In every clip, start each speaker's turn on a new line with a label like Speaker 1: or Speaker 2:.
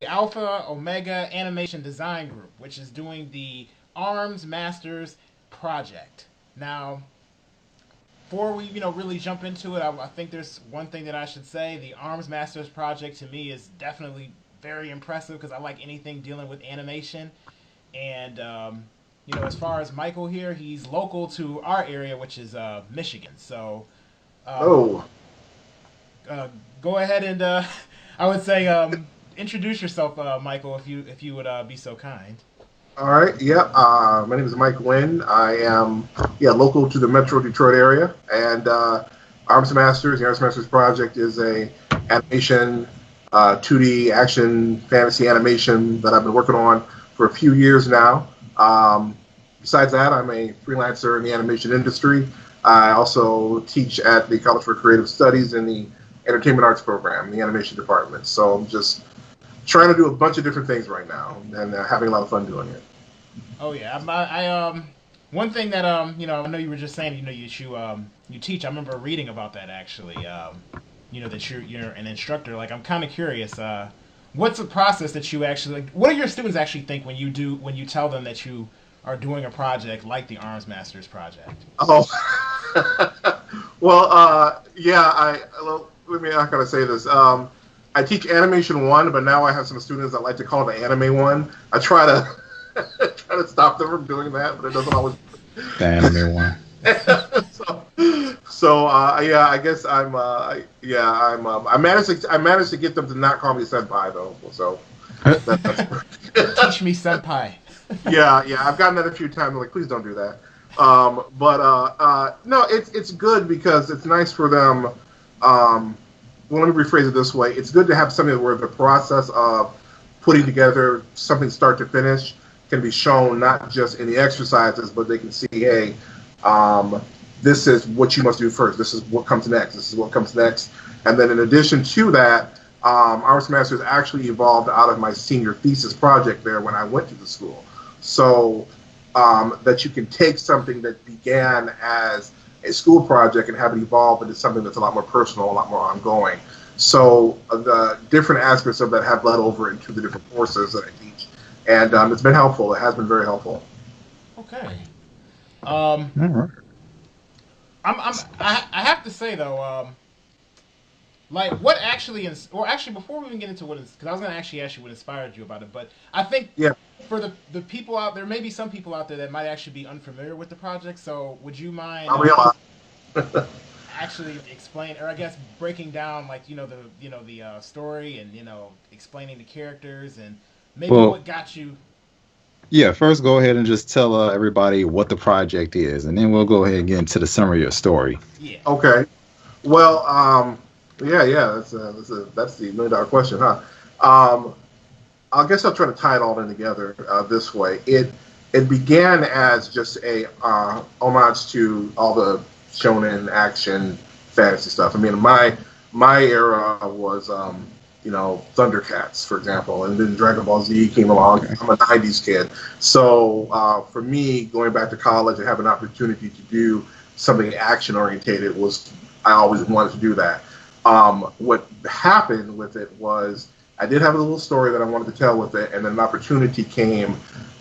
Speaker 1: Alpha Omega Animation Design Group, which is doing the ARMSmasters project. Now, before we really jump into it, I think there's one thing that I should say. The ARMSmasters project to me is definitely very impressive because I like anything dealing with animation. And as far as Michael here, he's local to our area, which is Michigan. So um,
Speaker 2: Oh,
Speaker 1: uh, go ahead and I would say introduce yourself, Michael, if you would be so kind.
Speaker 2: all right. Yeah. My name is Mike Winn. I am local to the Metro Detroit area, and the Arms Masters project is a animation, 2D action fantasy animation that I've been working on for a few years now. Besides that, I'm a freelancer in the animation industry. I also teach at the College for Creative Studies in the Entertainment Arts program, in the animation department. So I'm just trying to do a bunch of different things right now and having a lot of fun doing it.
Speaker 1: Oh yeah, one thing that I know you were just saying you teach. I remember reading about that actually. That you're an instructor. Like I'm kind of curious. What's the process that you actually? What do your students actually think when you tell them that you are doing a project like the Arms Masters project?
Speaker 2: Oh, well, yeah. Let me. How can I say this? I teach animation one, but now I have some students that like to call it the anime one. I try to try to stop them from doing that, but it doesn't always.
Speaker 3: The anime one.
Speaker 2: Yeah, I guess I managed to get them to not call me senpai though. So
Speaker 1: Teach me, senpai.
Speaker 2: yeah, I've gotten that a few times. I'm like, please don't do that. No, it's good because it's nice for them. Well, let me rephrase it this way: it's good to have something where the process of putting together something start to finish can be shown not just in the exercises, but they can see, hey, this is what you must do first. This is what comes next. This is what comes next. And then in addition to that, Arts Masters actually evolved out of my senior thesis project there when I went to the school. So that you can take something that began as a school project and have it evolve into something that's a lot more personal, a lot more ongoing. So the different aspects of that have bled over into the different courses that I teach. And it's been helpful. It has been very helpful.
Speaker 1: Okay. Um,
Speaker 3: All right.
Speaker 1: I have to say though, like what actually or actually before we even get into what is, because I was going to actually ask you what inspired you about it, but I think
Speaker 2: Yeah.
Speaker 1: for the people out there, maybe some people out there that might actually be unfamiliar with the project. So would you mind
Speaker 2: I realize.
Speaker 1: actually explain, or I guess breaking down like the story and explaining the characters and maybe
Speaker 3: Well,
Speaker 1: what got you?
Speaker 3: yeah, first go ahead and just tell everybody what the project is, and then we'll go ahead and get into the summary of your story.
Speaker 1: Yeah.
Speaker 2: Okay. Well, yeah. That's the $1 million question, huh? Um, I guess I'll try to tie it all in together this way. It began as just a homage to all the shonen action fantasy stuff. I mean, my era was Thundercats, for example, and then Dragon Ball Z came along.
Speaker 3: Okay.
Speaker 2: I'm a '90s kid, so for me, going back to college and having an opportunity to do something action orientated was I always wanted to do that. What happened with it was I did have a little story that I wanted to tell with it, and then an opportunity came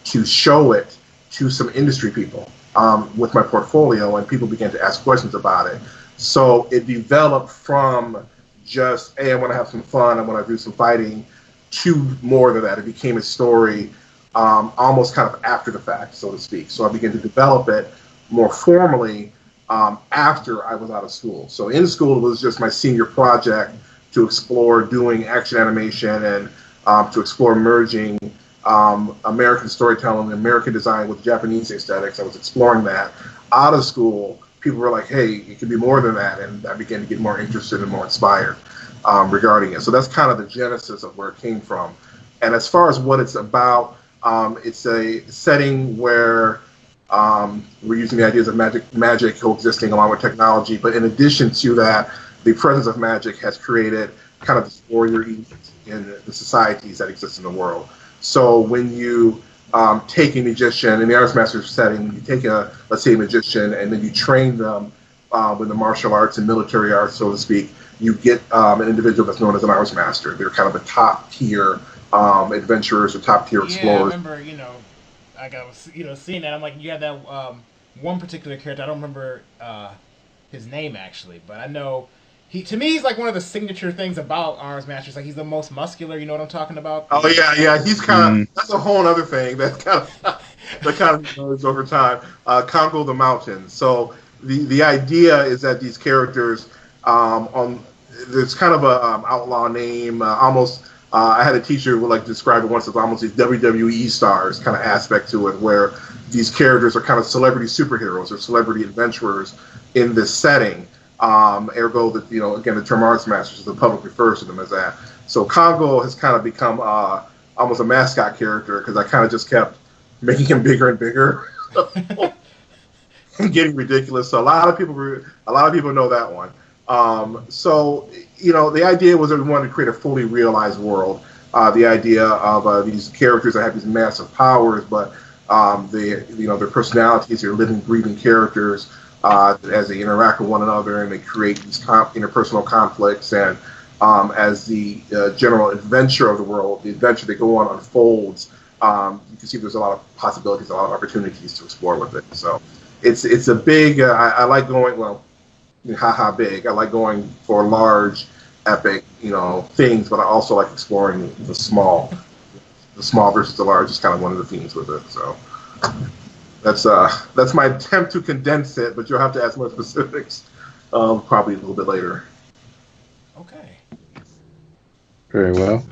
Speaker 2: to show it to some industry people with my portfolio, and people began to ask questions about it. So it developed from just, hey, I want to have some fun, I want to do some fighting, to more than that. It became a story almost kind of after the fact, so to speak. So I began to develop it more formally after I was out of school. So in school, it was just my senior project to explore doing action animation and to explore merging American storytelling, American design with Japanese aesthetics. I was exploring that. Out of school, people were like, hey, it could be more than that. And I began to get more interested and more inspired regarding it. So that's kind of the genesis of where it came from. And as far as what it's about, it's a setting where we're using the ideas of magic coexisting along with technology. But in addition to that, the presence of magic has created kind of this warrior elite in the societies that exist in the world. So when you take a magician in the Arts Masters setting, you take let's say a magician, and then you train them with the martial arts and military arts, so to speak, you get an individual that's known as an Arts Master. They're kind of a top tier adventurers or top tier
Speaker 1: Yeah, I
Speaker 2: explorers.
Speaker 1: remember. Like I was seeing that. I'm like, you had that one particular character. I don't remember his name actually, but I know he to me he's like one of the signature things about Arms Masters. Like he's the most muscular. You know what I'm talking about?
Speaker 2: Oh yeah, yeah. He's kind of
Speaker 3: Mm,
Speaker 2: that's a whole other thing that kind of that kind of goes over time. Congo the Mountain. So the idea is that these characters on there's kind of a outlaw name almost. I had a teacher who would like describe it once as almost these WWE stars kind of aspect to it, where these characters are kind of celebrity superheroes or celebrity adventurers in this setting. Ergo, that again, the term Arts Masters, the public refers to them as that. So Congo has kind of become almost a mascot character because I kind of just kept making him bigger and bigger, and getting ridiculous. So a lot of people know that one. So the idea was that we wanted to create a fully realized world. The idea of these characters that have these massive powers, but their personalities are living, breathing characters as they interact with one another, and they create these interpersonal conflicts. And as the general adventure of the world, the adventure they go on unfolds, you can see there's a lot of possibilities, a lot of opportunities to explore with it. So it's a big. I like going haha big. I like going for large, epic, things, but I also like exploring the small. The small versus the large is kind of one of the themes with it. So that's my attempt to condense it, but you'll have to ask more specifics probably a little bit later.
Speaker 1: Okay.
Speaker 3: very well.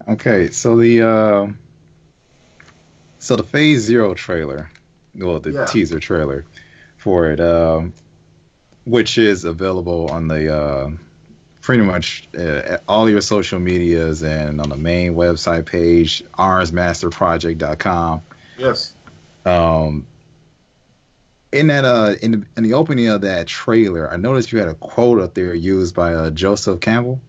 Speaker 3: Okay, so the Phase Zero trailer, well, the teaser trailer for it, which is available on the pretty much all your social medias and on the main website page, ARMSmasterProject.com.
Speaker 2: Yes.
Speaker 3: In that in the opening of that trailer, I noticed you had a quote up there used by Joseph Campbell.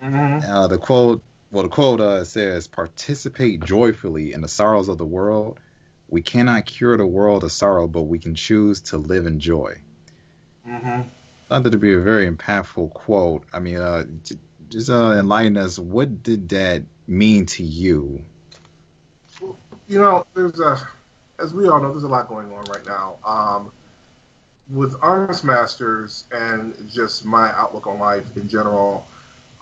Speaker 2: Mm-hmm.
Speaker 3: The quote says, "Participate joyfully in the sorrows of the world. We cannot cure the world of sorrow, but we can choose to live in joy."
Speaker 2: Mm-hmm.
Speaker 3: Found it to be a very impactful quote. I mean, just enlighten us. What did that mean to you?
Speaker 2: Well, there's as we all know, there's a lot going on right now. With Arms Masters and just my outlook on life in general,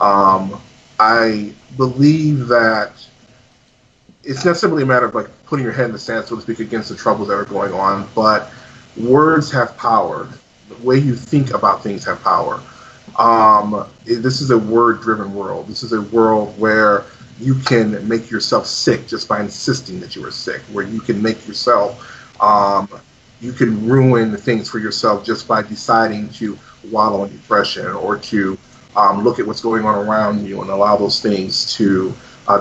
Speaker 2: I believe that it's not simply a matter of like putting your head in the sand, so to speak, against the troubles that are going on, but words have power. The way you think about things have power. This is a word-driven world. This is a world where you can make yourself sick just by insisting that you are sick, where you can make yourself, you can ruin things for yourself just by deciding to wallow in depression or to look at what's going on around you and allow those things to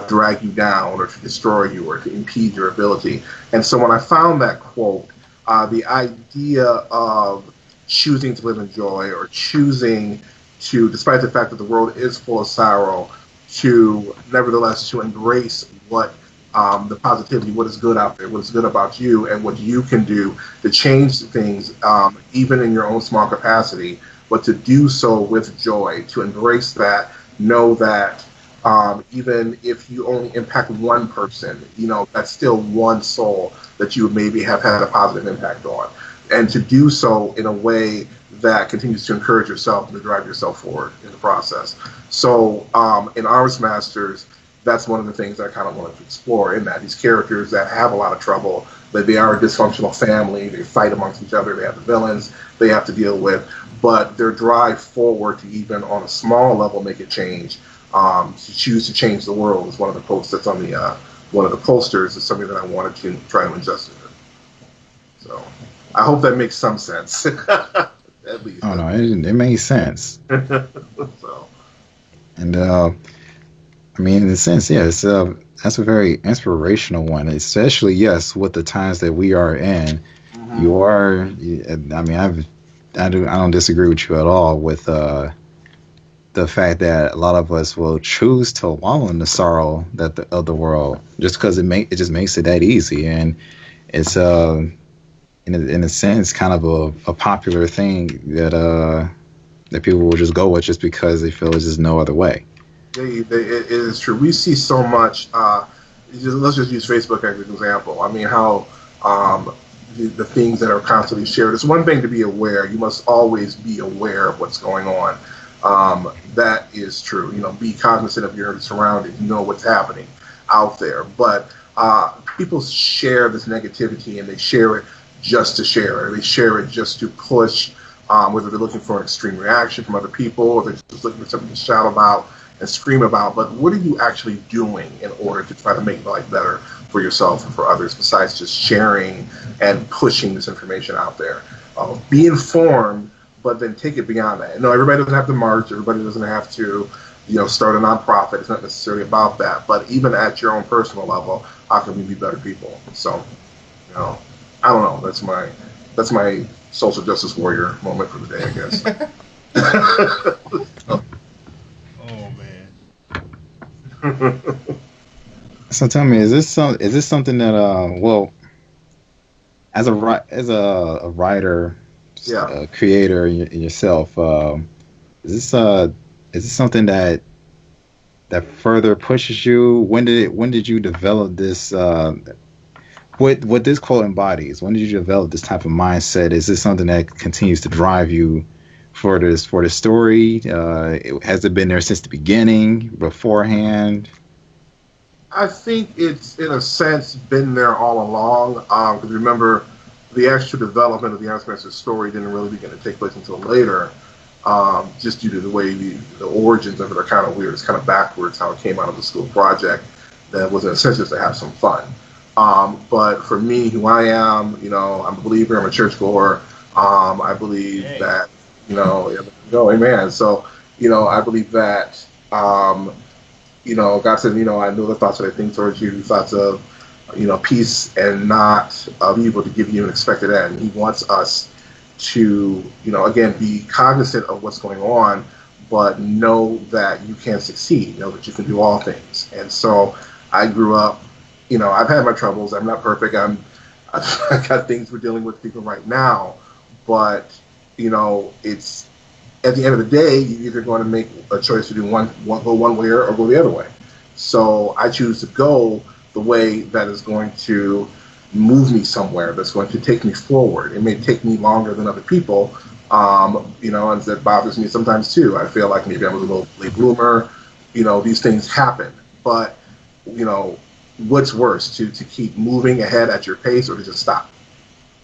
Speaker 2: drag you down or to destroy you or to impede your ability. And so when I found that quote, the idea of choosing to live in joy or choosing to, despite the fact that the world is full of sorrow, to nevertheless to embrace what the positivity, what is good out there, what is good about you, and what you can do to change things, even in your own small capacity, but to do so with joy, to embrace that, know that even if you only impact one person, that's still one soul that you maybe have had a positive impact on. And to do so in a way that continues to encourage yourself and to drive yourself forward in the process. So in Arms Masters, that's one of the things I kind of wanted to explore, in that these characters that have a lot of trouble, that they are a dysfunctional family, they fight amongst each other, they have the villains they have to deal with, but their drive forward to even on a small level make a change, to choose to change the world is one of the quotes that's on the one of the posters. Is something that I wanted to try to ingest in it. So I hope that makes some sense. At least.
Speaker 3: Oh no, it makes sense.
Speaker 2: So.
Speaker 3: And I mean, in a sense, yeah, that's a very inspirational one, especially with the times that we are in.
Speaker 2: Mm-hmm.
Speaker 3: You are, I mean, I don't disagree with you at all with the fact that a lot of us will choose to wallow in the sorrow of the world just because it just makes it that easy, and it's in a sense kind of a popular thing that people will just go with just because they feel there's just no other way.
Speaker 2: it is true. We see so much. Let's just use Facebook as an example. I mean, how the things that are constantly shared. It's one thing to be aware. You must always be aware of what's going on. That is true. You know, be cognizant of your surroundings. Know what's happening out there. But people share this negativity, and they share it just to share it. They share it just to push, whether they're looking for an extreme reaction from other people, or they're just looking for something to shout about and scream about. But what are you actually doing in order to try to make life better for yourself and for others, besides just sharing and pushing this information out there? Be informed, but then take it beyond that. No, everybody doesn't have to march. Everybody doesn't have to, start a nonprofit. It's not necessarily about that. But even at your own personal level, how can we be better people? So, I don't know. That's my social justice warrior moment for the day, I guess.
Speaker 1: Oh man.
Speaker 3: So tell me, is this something that as a writer, a creator yourself, is this something that further pushes you? When did you develop this? What this quote embodies? When did you develop this type of mindset? Is this something that continues to drive you for the story? Has it been there since the beginning, beforehand?
Speaker 2: I think it's, in a sense, been there all along. Because remember, the actual development of the ARMSmasters story didn't really begin to take place until later, just due to the way the origins of it are kind of weird. It's kind of backwards how it came out of the school project. That was, in a sense, just to have some fun. But for me, who I am, I'm a believer. I'm a churchgoer. I believe that, amen. So, I believe that, God said, I know the thoughts that I think towards you, thoughts of, peace and not of evil, to give you an expected end. He wants us to, again, be cognizant of what's going on, but know that you can succeed, know that you can do all things. And so I grew up, I've had my troubles. I'm not perfect. I've got things we're dealing with people right now, but, it's, at the end of the day, you're either going to make a choice to do go one way or go the other way. So I choose to go the way that is going to move me somewhere, that's going to take me forward. It may take me longer than other people, and that bothers me sometimes too. I feel like maybe I was a little late bloomer. These things happen. But, what's worse, to keep moving ahead at your pace, or to just stop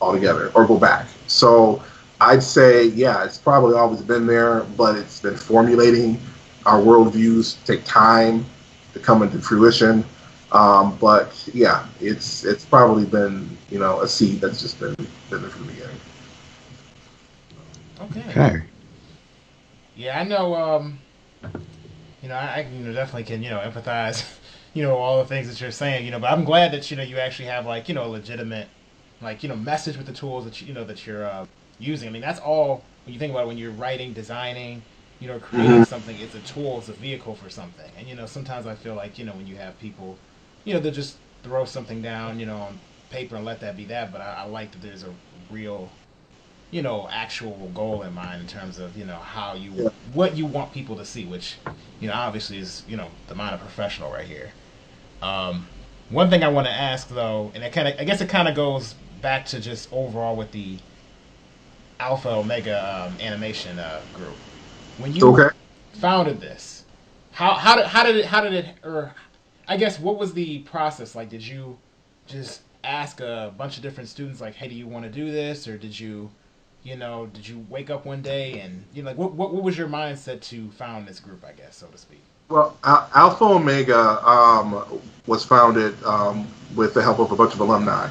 Speaker 2: altogether or go back? So I'd say, it's probably always been there, but it's been formulating. Our worldviews take time to come into fruition. But it's probably been, a seed that's just been there from the beginning.
Speaker 3: Okay.
Speaker 1: Yeah, I know. I definitely can, empathize, all the things that you're saying, but I'm glad that, you actually have a legitimate, message with the tools that that you're using. I mean, that's all, when you think about it, when you're writing, designing, creating something, it's a tool, it's a vehicle for something. And, sometimes I feel like, when you have people, they'll just throw something down, on paper and let that be that. But I like that there's a real, actual goal in mind in terms of, what you want people to see, which, obviously is, the mind of a professional right here. One thing I want to ask, though, and I guess it kind of goes back to just overall with the Alpha Omega animation group. When you founded this, how did it, or I guess what was the process like? Did you just ask a bunch of different students like, hey, do you want to do this, or did you wake up one day and what was your mindset to found this group, I guess, so to speak?
Speaker 2: Well, Alpha Omega was founded with the help of a bunch of alumni.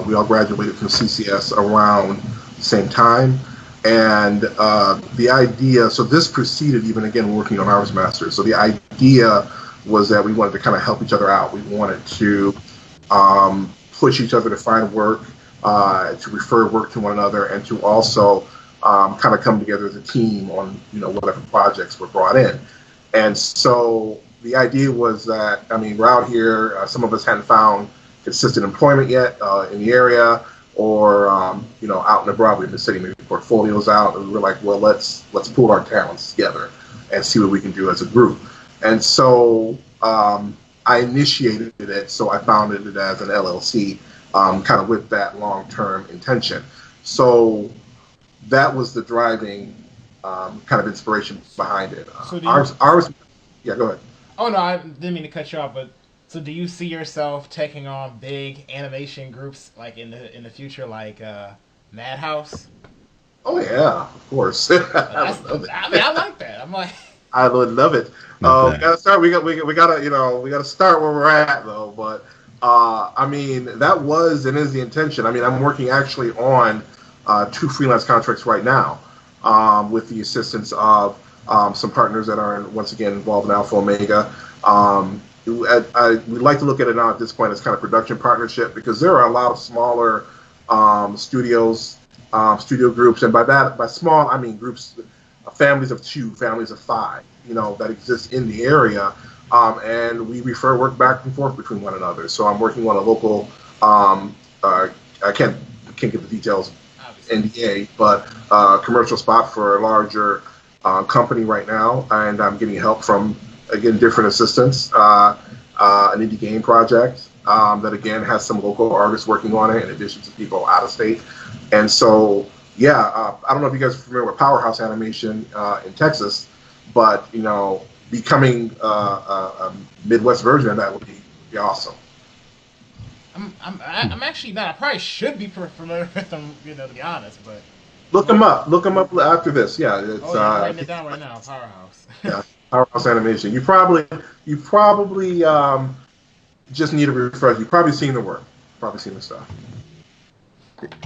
Speaker 2: We all graduated from CCS around the same time. And the idea, so this preceded even, again, working on ARMSmasters. So the idea was that we wanted to kind of help each other out. We wanted to push each other to find work, to refer work to one another, and to also kind of come together as a team on, whatever projects were brought in. And so the idea was that, we're out here, some of us hadn't found consistent employment yet in the area, or out and abroad. We've been sitting maybe portfolios out, and we were like, well, let's pool our talents together and see what we can do as a group. And so I initiated it, so I founded it as an LLC, kind of with that long-term intention. So that was the driving kind of inspiration behind it.
Speaker 1: So do you?
Speaker 2: Ours, yeah, go ahead.
Speaker 1: Oh no, I didn't mean to cut you off, but so do you see yourself taking on big animation groups like in the future, like Madhouse?
Speaker 2: Oh yeah, of course. I
Speaker 1: That's,
Speaker 2: would love it.
Speaker 1: I mean, I like that. I'm like,
Speaker 2: I would love it.
Speaker 3: Not
Speaker 2: We
Speaker 3: bad.
Speaker 2: gotta start. We gotta we gotta start where we're at though. But I mean that was and is the intention. I mean I'm working actually on 2 freelance contracts right now with the assistance of some partners that are once again involved in Alpha Omega. We'd like to look at it now at this point as kind of production partnership because there are a lot of smaller studios, studio groups, and by small I mean groups, families of 2, families of 5, that exist in the area, and we refer work back and forth between one another. So I'm working on a local, I can't give the details,
Speaker 1: obviously.
Speaker 2: NDA, but commercial spot for a larger company right now, and I'm getting help from again different assistants. An indie game project that again has some local artists working on it in addition to people out of state, and so yeah, I don't know if you guys are familiar with Powerhouse Animation in Texas, but becoming a Midwest version of that would be awesome.
Speaker 1: I'm actually not. I probably should be familiar with them, to be honest. But
Speaker 2: Look them up. Look them up after this. Yeah, it's
Speaker 1: oh yeah, I'm writing it down right now. Powerhouse.
Speaker 2: yeah, Powerhouse Animation. You probably just need a refresh. You've probably seen the work. Probably seen the stuff.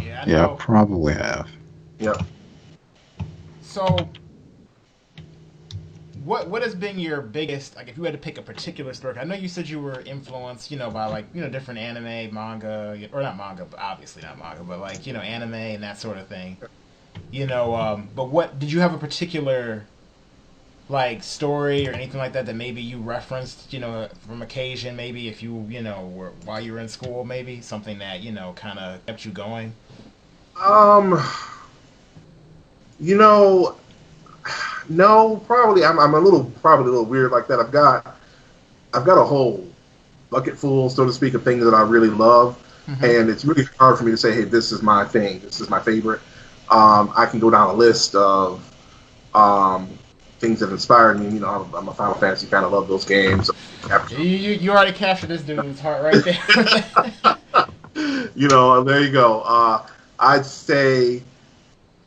Speaker 1: Yeah, I
Speaker 3: Yeah,
Speaker 1: know.
Speaker 3: probably have.
Speaker 2: Yeah.
Speaker 1: So, what has been your biggest, like, if you had to pick a particular story? I know you said you were influenced, by like different anime, manga, or not manga, but obviously not manga, but like anime and that sort of thing. But what did you have a particular like story or anything like that that maybe you referenced, from occasion, maybe if you, were while you were in school, maybe something that kind of kept you going.
Speaker 2: Um. You know, no, probably. I'm probably a little weird like that. I've got a whole bucket full, so to speak, of things that I really love,
Speaker 1: Mm-hmm.
Speaker 2: and it's really hard for me to say, hey, this is my thing. This is my favorite. I can go down a list of um, things that inspired me. I'm a Final Fantasy fan. I love those games.
Speaker 1: You already captured this dude's heart right there.
Speaker 2: There you go. I'd say,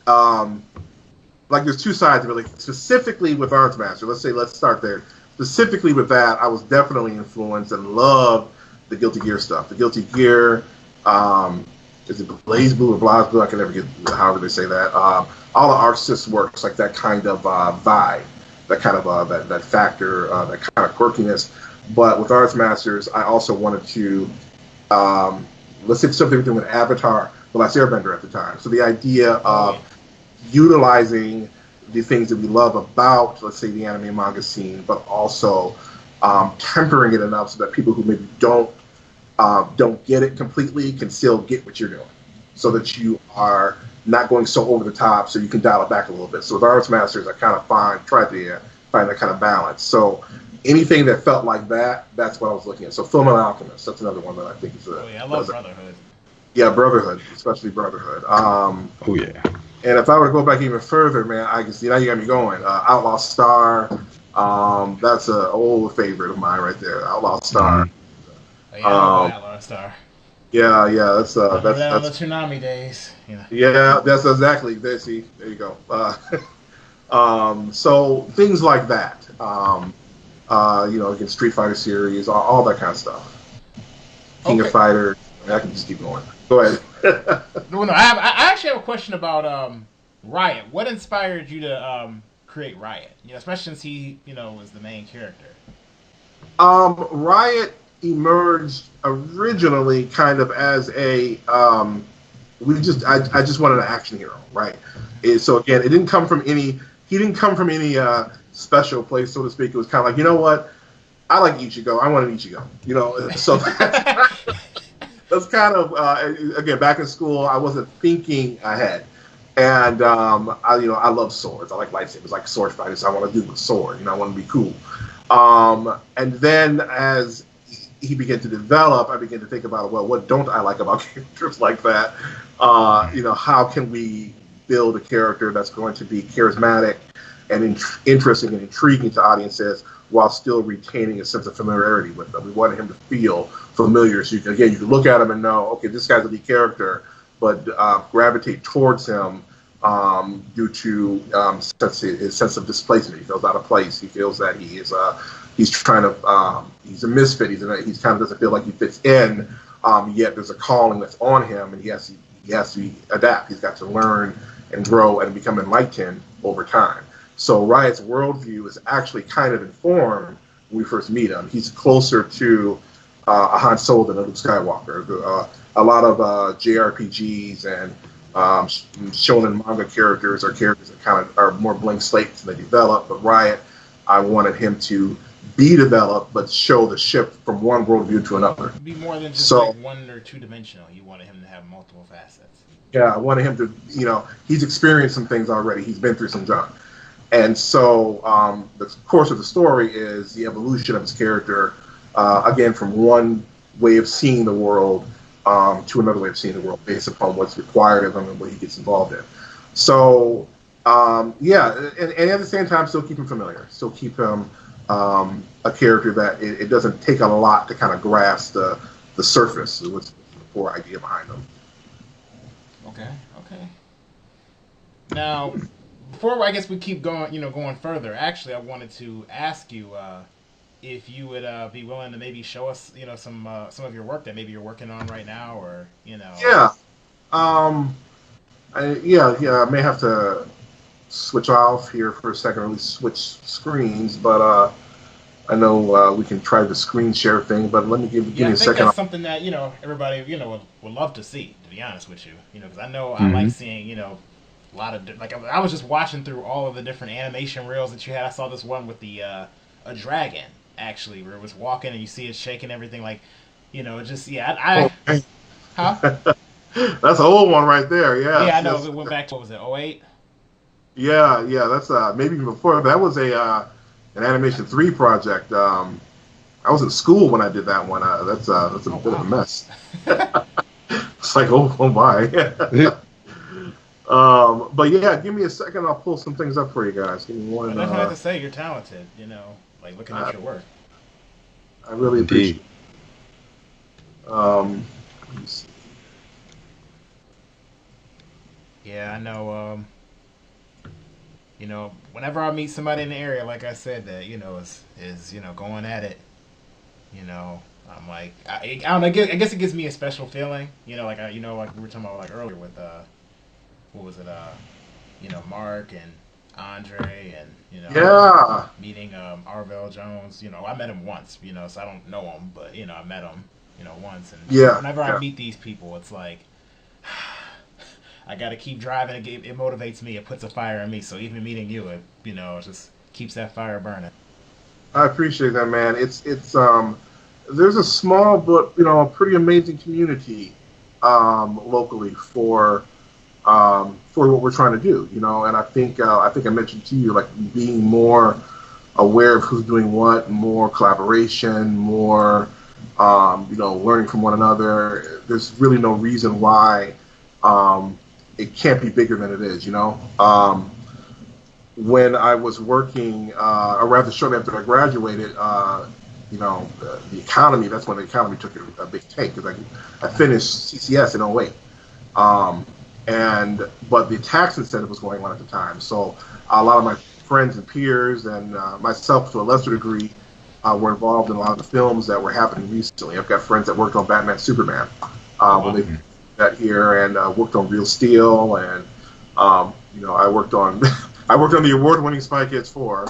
Speaker 2: like, there's 2 sides of it. Like, specifically with ARMSmaster, let's start there. Specifically with that, I was definitely influenced and loved the Guilty Gear stuff. The Guilty Gear, is it Blaze Blue or Blaze Blue? I can never get however they say that. All the ArcSys works like that kind of vibe, that kind of that factor, that kind of quirkiness. But with ArtsMasters, I also wanted to let's say something we're doing with Avatar, The Last Airbender at the time. So the idea of utilizing the things that we love about, let's say, the anime manga scene, but also tempering it enough so that people who maybe don't get it completely can still get what you're doing, so that you are not going so over the top, so you can dial it back a little bit. So with Arts Masters, I kind of tried to find that kind of balance. So anything that felt like that, that's what I was looking at. So Film and Alchemist, that's another one that I think is
Speaker 1: Oh yeah, I love Brotherhood.
Speaker 2: yeah, Brotherhood, especially Brotherhood.
Speaker 3: Oh yeah.
Speaker 2: And if I were to go back even further, man, I can see now you got me going. Outlaw Star, that's an old favorite of mine right there. Outlaw Star.
Speaker 1: Oh yeah, I love Outlaw Star.
Speaker 2: Yeah,
Speaker 1: That's on the Toonami days.
Speaker 2: Yeah, that's exactly. There you go. So things like that. Again, Street Fighter series, all that kind of stuff. King of Fighters. I can just keep going. Go ahead.
Speaker 1: No, I actually have a question about Riot. What inspired you to create Riot? Especially since he, was the main character.
Speaker 2: Riot emerged originally kind of as a I just wanted an action hero, right? So again, it didn't come from any. He didn't come from any special place, so to speak. It was kind of like, you know what? I like Ichigo. I want an Ichigo. So that's kind of again, back in school, I wasn't thinking ahead, and I love swords. I like lightsabers, like sword fighters. I want to do with sword. I want to be cool. And then as he began to develop, I began to think about, well, what don't I like about characters like that? How can we build a character that's going to be charismatic and interesting and intriguing to audiences while still retaining a sense of familiarity with them? We wanted him to feel familiar, so you can look at him and know, okay, this guy's a lead character, but gravitate towards him due to his sense of displacement. He feels out of place. He feels that he's a misfit. He kind of doesn't feel like he fits in. Yet there's a calling that's on him, and he has to adapt. He's got to learn and grow and become enlightened over time. So Riot's worldview is actually kind of informed when we first meet him. He's closer to a Han Solo than a Luke Skywalker. A lot of JRPGs and shonen manga characters are characters that kind of are more blank slates and they develop. But Riot, I wanted him to be developed, but show the shift from one worldview to another.
Speaker 1: Be more than just like one or two dimensional. You wanted him to have multiple facets.
Speaker 2: Yeah, I wanted him to, he's experienced some things already. He's been through some junk. And so the course of the story is the evolution of his character, again, from one way of seeing the world to another way of seeing the world based upon what's required of him and what he gets involved in. So, and at the same time, still keep him familiar. Still keep him a character that it doesn't take a lot to kind of grasp the surface of what's the core idea behind them.
Speaker 1: Okay. Now, before I guess we keep going further, actually, I wanted to ask you if you would be willing to maybe show us, some of your work that maybe you're working on right now, or
Speaker 2: Yeah. I may have to switch off here for a second, or at least switch screens, but I know we can try the screen share thing, but let me give me a second.
Speaker 1: I think that's something that everybody would love to see. To be honest with you, because I know I like seeing a lot of I was just watching through all of the different animation reels that you had. I saw this one with the a dragon actually, where it was walking and you see it shaking everything Huh?
Speaker 2: That's an old one right there. Yeah.
Speaker 1: Yeah, I know. It went back to, what was it, 08?
Speaker 2: Yeah. That's maybe even before. That was an Animation 3 project. I was in school when I did that one. That's a bit of a mess. It's like, oh my. But yeah, give me a second. I'll pull some things up for you guys. Give me one.
Speaker 1: I definitely have to say you're talented. Looking at your work.
Speaker 2: I really appreciate it. Let me see.
Speaker 1: Yeah, I know. Whenever I meet somebody in the area, like I said, that is going at it, I'm like, I don't know. I guess it gives me a special feeling. Like we were talking about earlier with what was it? Mark and Andre and meeting Arvell Jones. I met him once. So I don't know him, but I met him. Once, and whenever I meet these people, it's like I got to keep driving. It motivates me. It puts a fire in me. So even meeting you, it just keeps that fire burning.
Speaker 2: I appreciate that, man. It's there's a small but pretty amazing community locally for what we're trying to do. And I think I mentioned to you, like, being more aware of who's doing what, more collaboration, more learning from one another. There's really no reason why it can't be bigger than it is. When I was working, or rather shortly after I graduated, the economy, that's when the economy took a big tank, because I finished CCS in 08. But the tax incentive was going on at the time. So a lot of my friends and peers and myself to a lesser degree were involved in a lot of the films that were happening recently. I've got friends that worked on Batman, Superman when they got here, and worked on Real Steel, and I worked on the award-winning Spy Kids 4.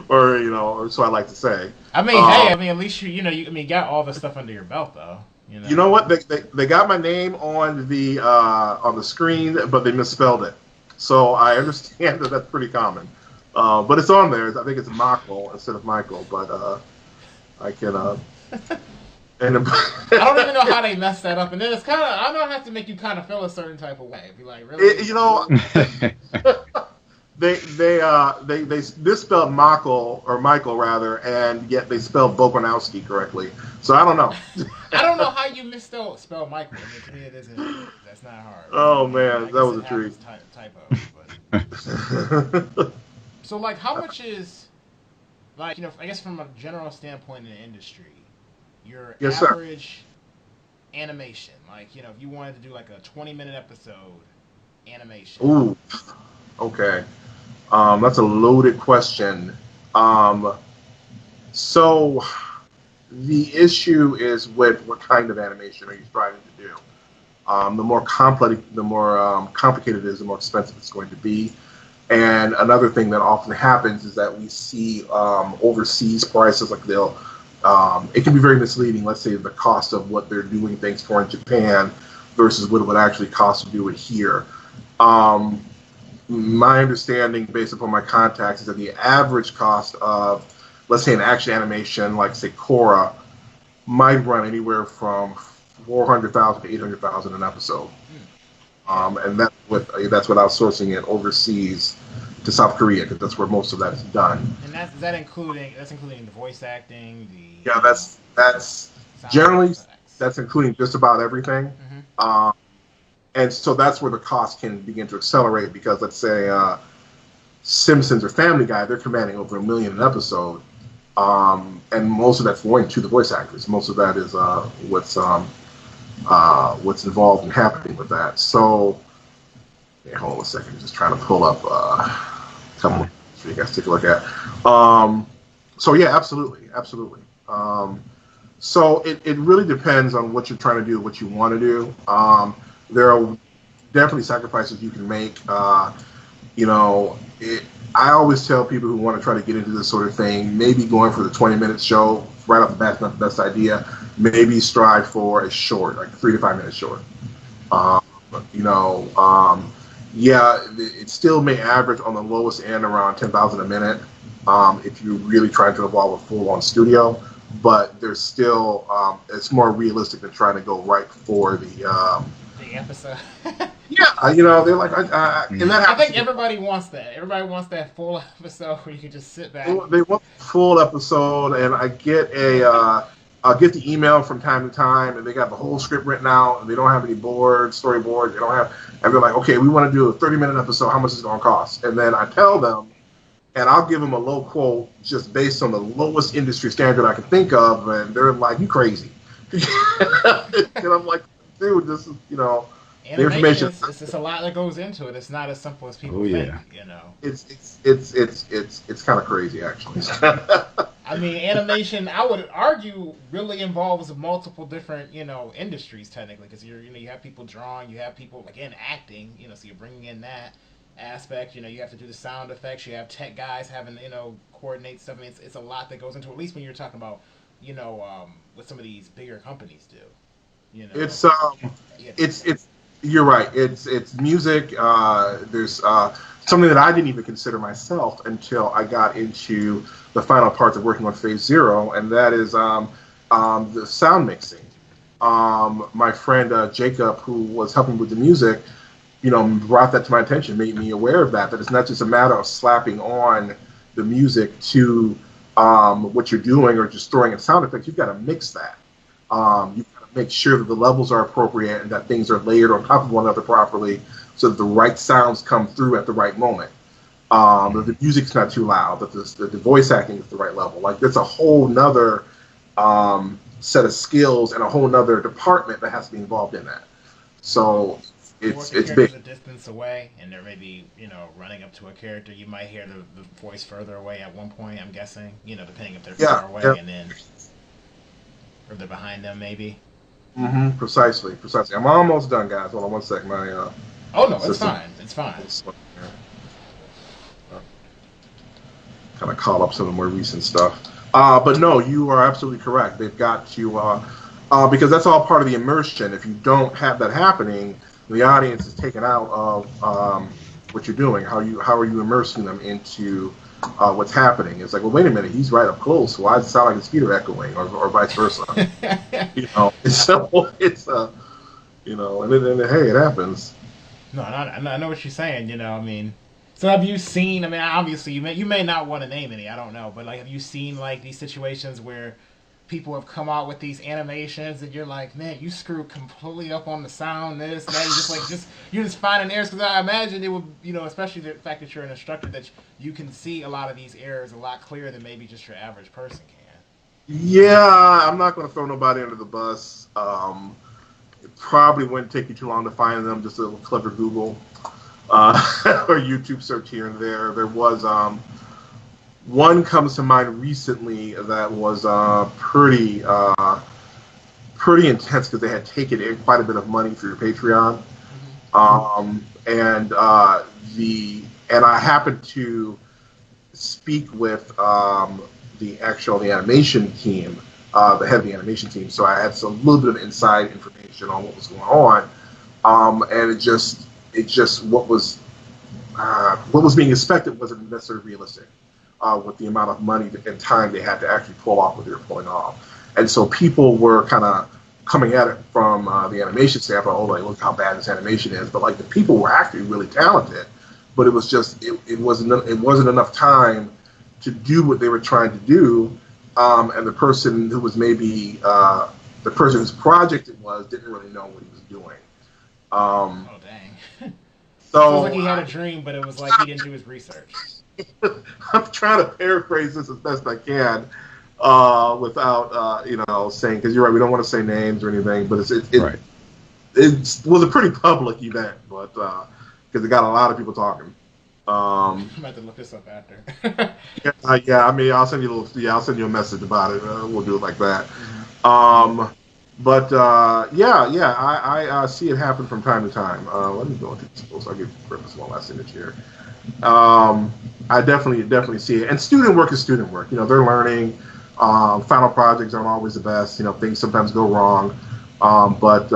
Speaker 2: or so I like to say.
Speaker 1: I mean, hey, at least you got all the stuff under your belt, though.
Speaker 2: You know what? They got my name on the screen, but they misspelled it. So I understand that that's pretty common. But it's on there. I think it's Michael instead of Michael. But I can. And
Speaker 1: I don't even know how they messed that up. And then it's kind of, I don't have to make you kind of feel a certain type of way. Be like, really?
Speaker 2: they misspelled Michael rather, and yet they spelled Boganowski correctly. So I don't know.
Speaker 1: I don't know how you spell Michael. I mean, to me, it isn't. That's not hard.
Speaker 2: Oh
Speaker 1: I
Speaker 2: man,
Speaker 1: guess
Speaker 2: that was
Speaker 1: it
Speaker 2: a treat.
Speaker 1: Typos, but so like, how much is like I guess from a general standpoint in the industry, your
Speaker 2: Yes,
Speaker 1: average animation, like if you wanted to do like a 20-minute episode animation.
Speaker 2: Ooh, okay. That's a loaded question. So the issue is with what kind of animation are you striving to do? The more complex, the more complicated it is, the more expensive it's going to be. And another thing that often happens is that we see overseas prices, like it can be very misleading. Let's say the cost of what they're doing things for in Japan versus what it would actually cost to do it here. My understanding, based upon my contacts, is that the average cost of, let's say, an action animation like, say, Korra, might run anywhere from 400,000 to 800,000 an episode, and that's without sourcing it overseas to South Korea, because that's where most of that is done.
Speaker 1: And that's including the voice acting,
Speaker 2: that's generally that's including just about everything. And so that's where the cost can begin to accelerate, because let's say Simpsons or Family Guy, they're commanding over $1 million an episode, and most of that's going to the voice actors. Most of that is what's involved in happening with that. So, hold on a second, just trying to pull up a couple so you guys take a look at. So yeah, absolutely. So it really depends on what you're trying to do, what you want to do. There are definitely sacrifices you can make. I always tell people who want to try to get into this sort of thing, maybe going for the 20-minute show right off the bat is not the best idea. Maybe strive for a short, like 3 to 5 minute short. It still may average on the lowest end around 10,000 a minute if you're really trying to evolve a full-on studio. But there's still it's more realistic than trying to go right for the
Speaker 1: episode.
Speaker 2: They're like, and that
Speaker 1: I think everybody wants that. Everybody wants that full episode where you can just sit back.
Speaker 2: They want the full episode, and I'll get the email from time to time, and they got the whole script written out, and they don't have any storyboards. They don't have, and they're like, okay, we want to do a 30-minute episode. How much is it going to cost? And then I tell them, and I'll give them a low quote just based on the lowest industry standard I can think of, and they're like, you crazy. And I'm like, dude, this is, the information.
Speaker 1: It's just a lot that goes into it. It's not as simple as people think.
Speaker 2: It's kind of crazy, actually.
Speaker 1: I mean, animation, I would argue, really involves multiple different, industries technically, because you have people drawing, you have people again acting, so you're bringing in that aspect. You have to do the sound effects. You have tech guys having coordinate stuff. I mean, it's a lot that goes into it, at least when you're talking about what some of these bigger companies do.
Speaker 2: It's you're right. It's music. There's something that I didn't even consider myself until I got into the final parts of working on Phase Zero, and that is the sound mixing. My friend Jacob, who was helping with the music, brought that to my attention, made me aware of that it's not just a matter of slapping on the music to what you're doing or just throwing in sound effects. You've got to mix that. You've got to make sure that the levels are appropriate and that things are layered on top of one another properly so that the right sounds come through at the right moment. That the music's not too loud, that the voice acting is the right level. Like, there's a whole nother set of skills and a whole nother department that has to be involved in that. So it's big.
Speaker 1: A distance away, and they're maybe running up to a character. You might hear the voice further away at one point. I'm guessing, depending if they're far away, and then or they're behind them, maybe.
Speaker 2: Mm-hmm. Precisely. I'm almost done, guys. Hold on one second.
Speaker 1: Oh no, it's fine. It's fine.
Speaker 2: Kind of call up some of the more recent stuff. But no, you are absolutely correct. They've got to because that's all part of the immersion. If you don't have that happening, the audience is taken out of what you're doing. How are you immersing them into what's happening? It's like, well, wait a minute, he's right up close. Why does it sound like a speeder echoing, or vice versa? So it's and then hey, it happens.
Speaker 1: No, I know what you're saying. I mean, So have you seen? I mean, obviously you may not want to name any. I don't know, but like, have you seen like these situations where people have come out with these animations and you're like, man, you screwed completely up on the sound, this, that. You just finding errors because I imagine it would, especially the fact that you're an instructor, that you can see a lot of these errors a lot clearer than maybe just your average person can.
Speaker 2: Yeah, I'm not going to throw nobody under the bus. It probably wouldn't take you too long to find them. Just a little clever Google or YouTube search here and there. There was one comes to mind recently that was pretty intense because they had taken in quite a bit of money through Patreon. And and I happened to speak with the animation team, the head of the animation team. So I had some little bit of inside information on what was going on, and it just what was being expected wasn't necessarily realistic with the amount of money and time they had to actually pull off what they were pulling off. And so people were kind of coming at it from the animation standpoint. Oh, like, look how bad this animation is. But like the people were actually really talented, but it was just it wasn't enough time to do what they were trying to do. And the person who was maybe the person whose project it was didn't really know what he was doing.
Speaker 1: Oh dang! So it was like
Speaker 2: So
Speaker 1: he had a dream, but it was like he didn't do his research.
Speaker 2: I'm trying to paraphrase this as best I can without saying, because you're right, we don't want to say names or anything, but
Speaker 3: Right.
Speaker 2: it was a pretty public event, but because it got a lot of people talking.
Speaker 1: I'm about to look this up after.
Speaker 2: Yeah. I mean, I'll send you a message about it. We'll do it like that.
Speaker 1: Mm-hmm.
Speaker 2: But yeah, I see it happen from time to time. Let me go into this post. I'll give Grimace one last image here. I definitely see it. And student work is student work. They're learning. Final projects aren't always the best. Things sometimes go wrong. But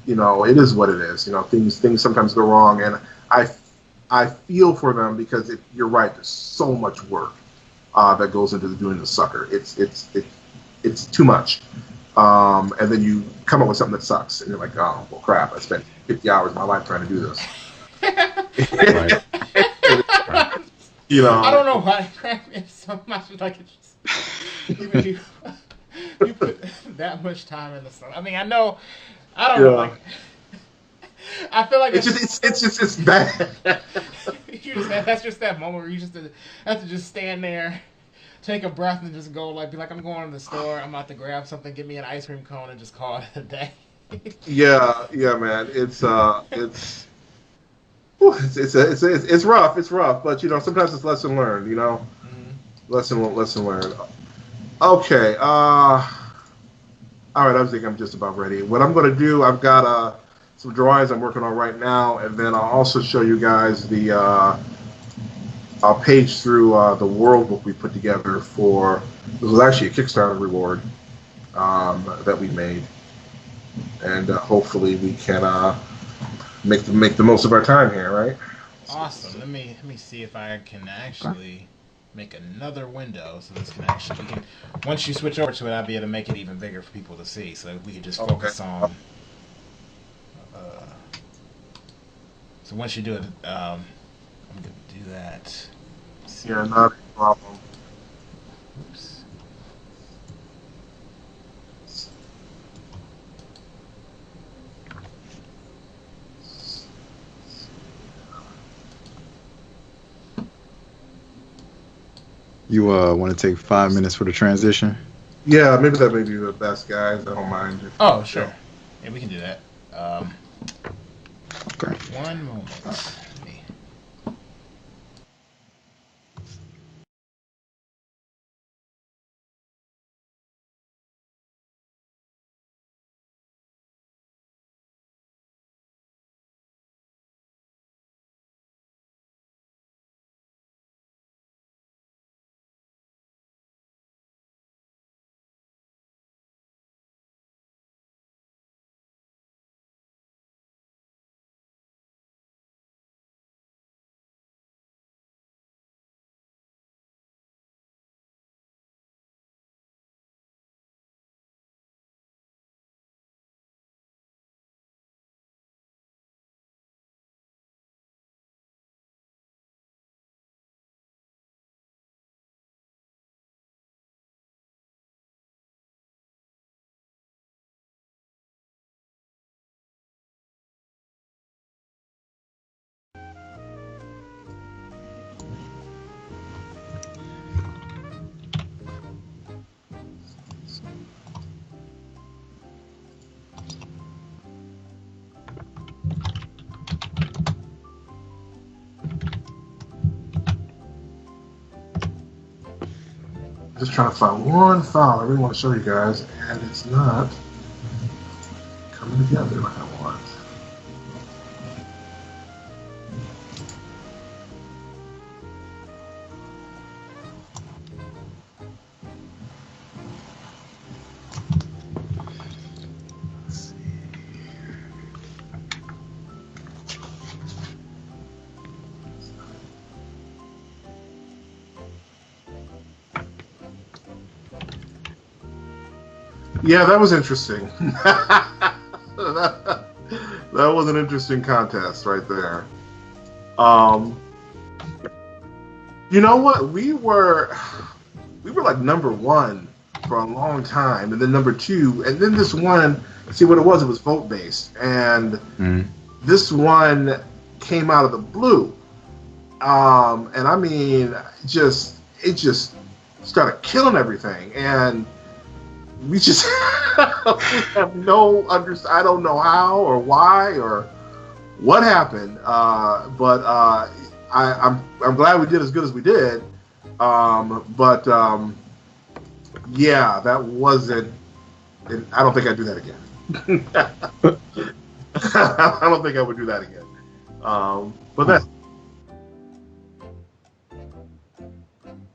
Speaker 2: it is what it is. Things sometimes go wrong, and I feel for them because you're right. There's so much work that goes into doing the sucker. It's too much. And then you come up with something that sucks, and you're like, oh well, crap! I spent 50 hours of my life trying to do this.
Speaker 3: Right.
Speaker 1: I don't know why it cracked me up so much. Like it's just you put that much time in the stuff. I mean, I know. I don't know. Like I feel like
Speaker 2: it's bad.
Speaker 1: That's just that moment where you just have to just stand there, take a breath, and just go be like, I'm going to the store. I'm about to grab something, get me an ice cream cone, and just call it a day.
Speaker 2: Yeah, man. It's rough. It's rough, but sometimes it's lesson learned.
Speaker 1: Mm-hmm.
Speaker 2: Lesson learned. Okay. All right. I think I'm just about ready. What I'm going to do, I've got some drawings I'm working on right now, and then I'll also show you guys the I'll page through the world book we put together for. This was actually a Kickstarter reward that we made, and hopefully we can make the most of our time here, right?
Speaker 1: Awesome. Let me see if I can actually make another window so this can actually once you switch over to it, I'll be able to make it even bigger for people to see, so we can just focus on. So once you do it, I'm gonna do that.
Speaker 2: Yeah, not a problem.
Speaker 1: Oops.
Speaker 3: You want to take 5 minutes for the transition?
Speaker 2: Yeah, maybe that may be the best, guys. I don't mind.
Speaker 1: Oh, sure. Yeah, we can do that.
Speaker 3: Okay.
Speaker 1: One moment.
Speaker 2: Just trying to find one file I really want to show you guys, and it's not coming together like I want. Yeah, that was interesting. that was an interesting contest right there. You know what? We were like number one for a long time, and then number two, and then this one. See what it was? It was vote based, and this one came out of the blue. And I mean, it just started killing everything, and we just we have no I don't know how or why or what happened, but I'm glad we did as good as we did. Yeah, that wasn't. I don't think I'd do that again. I don't think I would do that again. But that's.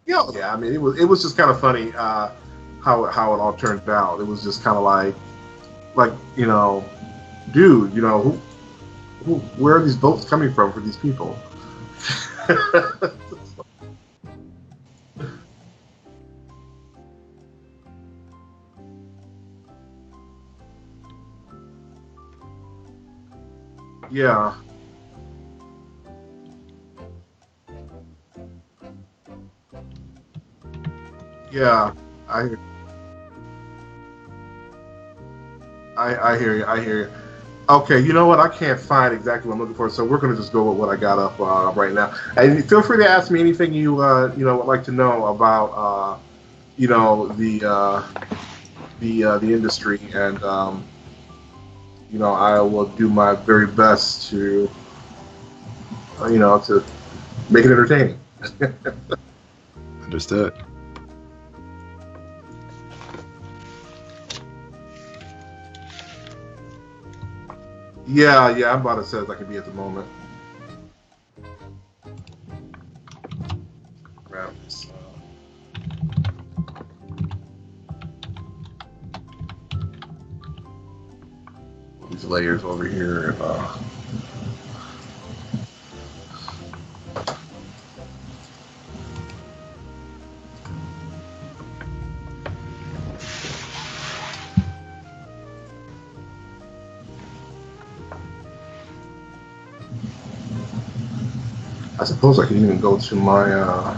Speaker 2: Yeah. I mean, it was just kind of funny how it all turned out. It was just kind of like dude, where are these votes coming from for these people? Yeah. Yeah. I hear you. I hear you. Okay, you know what? I can't find exactly what I'm looking for, so we're going to just go with what I got up right now. And feel free to ask me anything you would like to know about the industry, and I will do my very best to to make it entertaining.
Speaker 3: Understood.
Speaker 2: Yeah, I'm about as set as I can be at the moment. Grab this, these layers over here. I suppose I can even go to my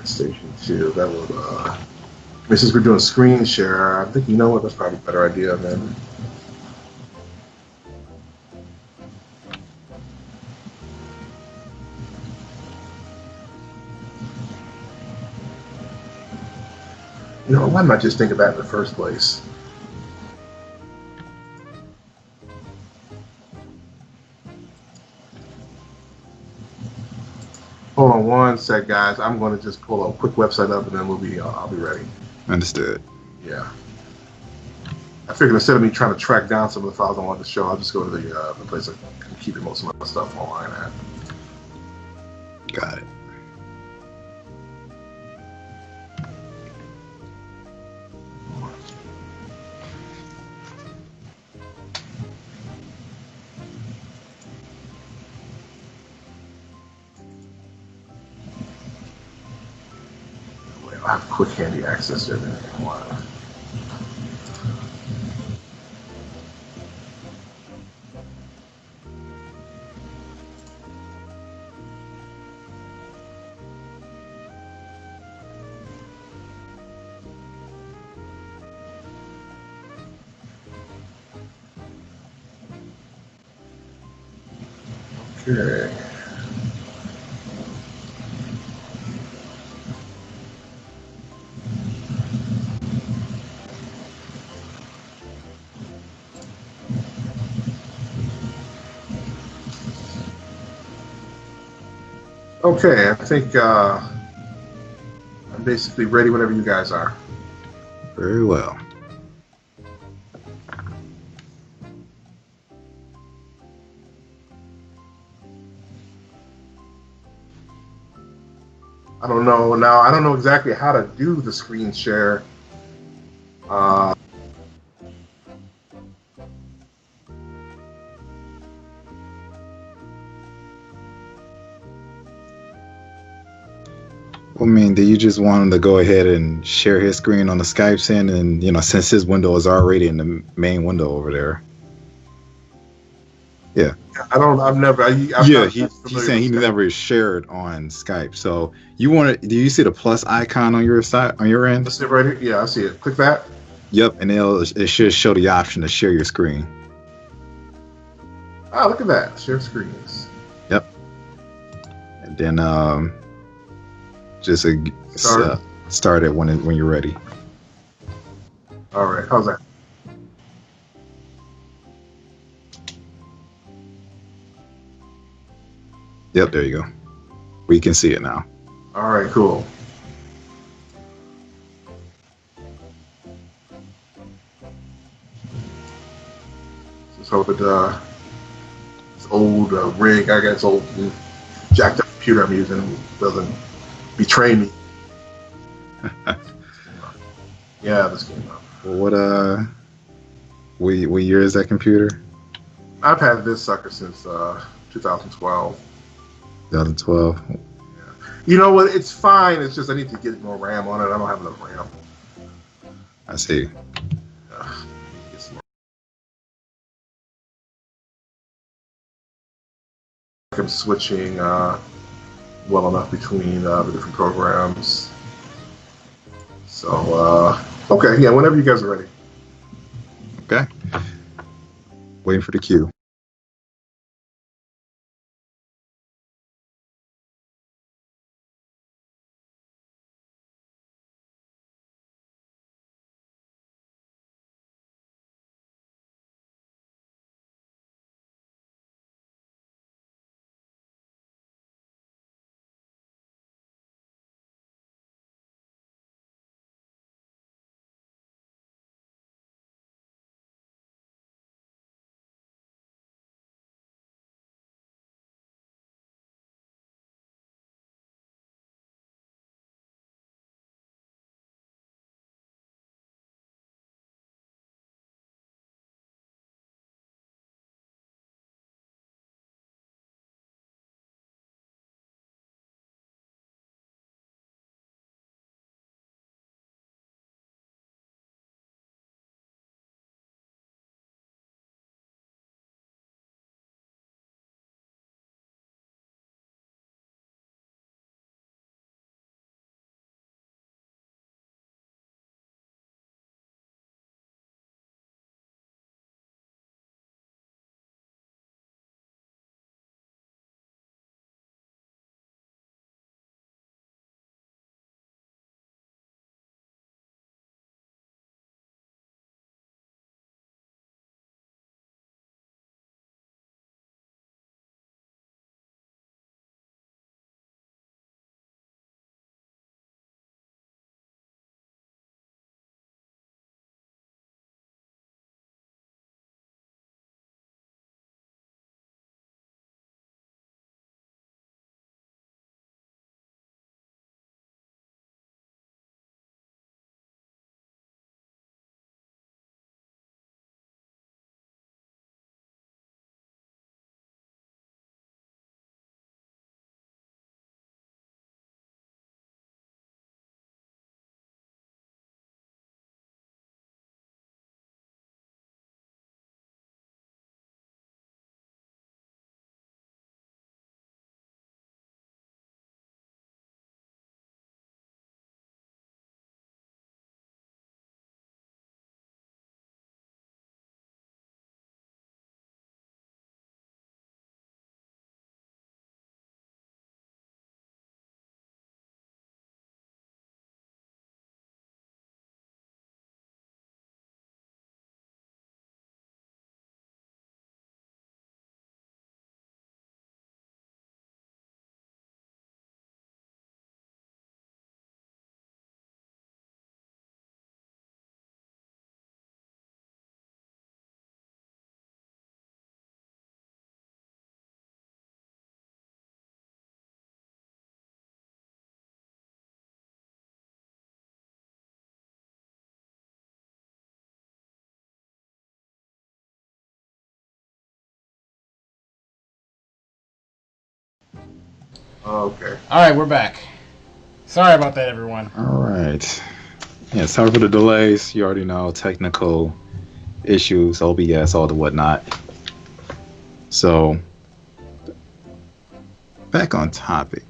Speaker 2: station too. That would, since we're doing screen share, I think that's probably a better idea than. Why not just think of that in the first place? Hold on one sec, guys. I'm going to just pull a quick website up, and then I'll be ready.
Speaker 3: Understood.
Speaker 2: Yeah. I figured instead of me trying to track down some of the files I wanted to show, I'll just go to the place I can keep most of my stuff online at.
Speaker 3: Got it.
Speaker 2: I have quick handy access to everything. Okay. Okay, I think basically ready whenever you guys are.
Speaker 3: Very well.
Speaker 2: I don't know now. I don't know exactly how to do the screen share. Uh,
Speaker 3: I mean, do you just want him to go ahead and share his screen on the Skype send, and since his window is already in the main window over there? Yeah.
Speaker 2: I don't. I've never. I'm
Speaker 3: Yeah,
Speaker 2: not
Speaker 3: he's
Speaker 2: familiar
Speaker 3: saying he
Speaker 2: with Skype.
Speaker 3: never shared on Skype. So you want to? Do you see the plus icon on your side, on your end?
Speaker 2: Let's see right here. Yeah, I see it. Click that.
Speaker 3: Yep, and it should show the option to share your screen.
Speaker 2: Oh, look at that. Share screens.
Speaker 3: Yep. And then just start it when you're ready.
Speaker 2: All right. How's that?
Speaker 3: Yep, there you go. We can see it now.
Speaker 2: All right. Cool. Just hope it. This old rig. I guess old jacked up computer I'm using doesn't betray me. Yeah, this came up.
Speaker 3: Well, what year is that computer?
Speaker 2: I've had this sucker since 2012.
Speaker 3: 2012.
Speaker 2: You know what? It's fine. It's just I need to get more RAM on it. I don't have enough RAM.
Speaker 3: I see.
Speaker 2: Get some more. I'm switching well enough between the different programs. So, okay, yeah, whenever you guys are ready.
Speaker 3: Okay. Waiting for the cue.
Speaker 2: Okay.
Speaker 1: All right, we're back. Sorry about that, everyone.
Speaker 3: All right. Yeah, sorry for the delays. You already know technical issues, OBS, all the whatnot. So, back on topic.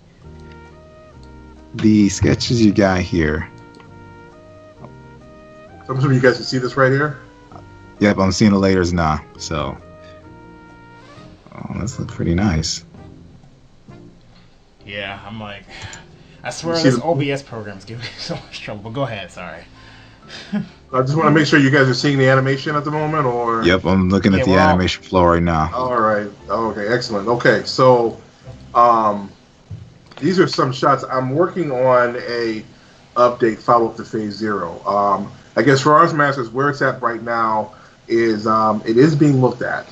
Speaker 3: The sketches you got here.
Speaker 2: So I'm assuming you guys can see this right here.
Speaker 3: Yep, I'm seeing the layers now. So, this looks pretty nice.
Speaker 1: Yeah, I'm like, I swear
Speaker 2: You see
Speaker 1: this
Speaker 2: the-
Speaker 1: OBS program's giving me so much trouble. But go ahead, sorry.
Speaker 2: I just want to make sure you guys are seeing the animation at the moment, or.
Speaker 3: Yep, I'm looking at the animation flow right now.
Speaker 2: All right. Okay. Excellent. Okay. So, these are some shots. I'm working on a update follow up to Phase 0. I guess for ARMSmasters, where it's at right now is it is being looked at.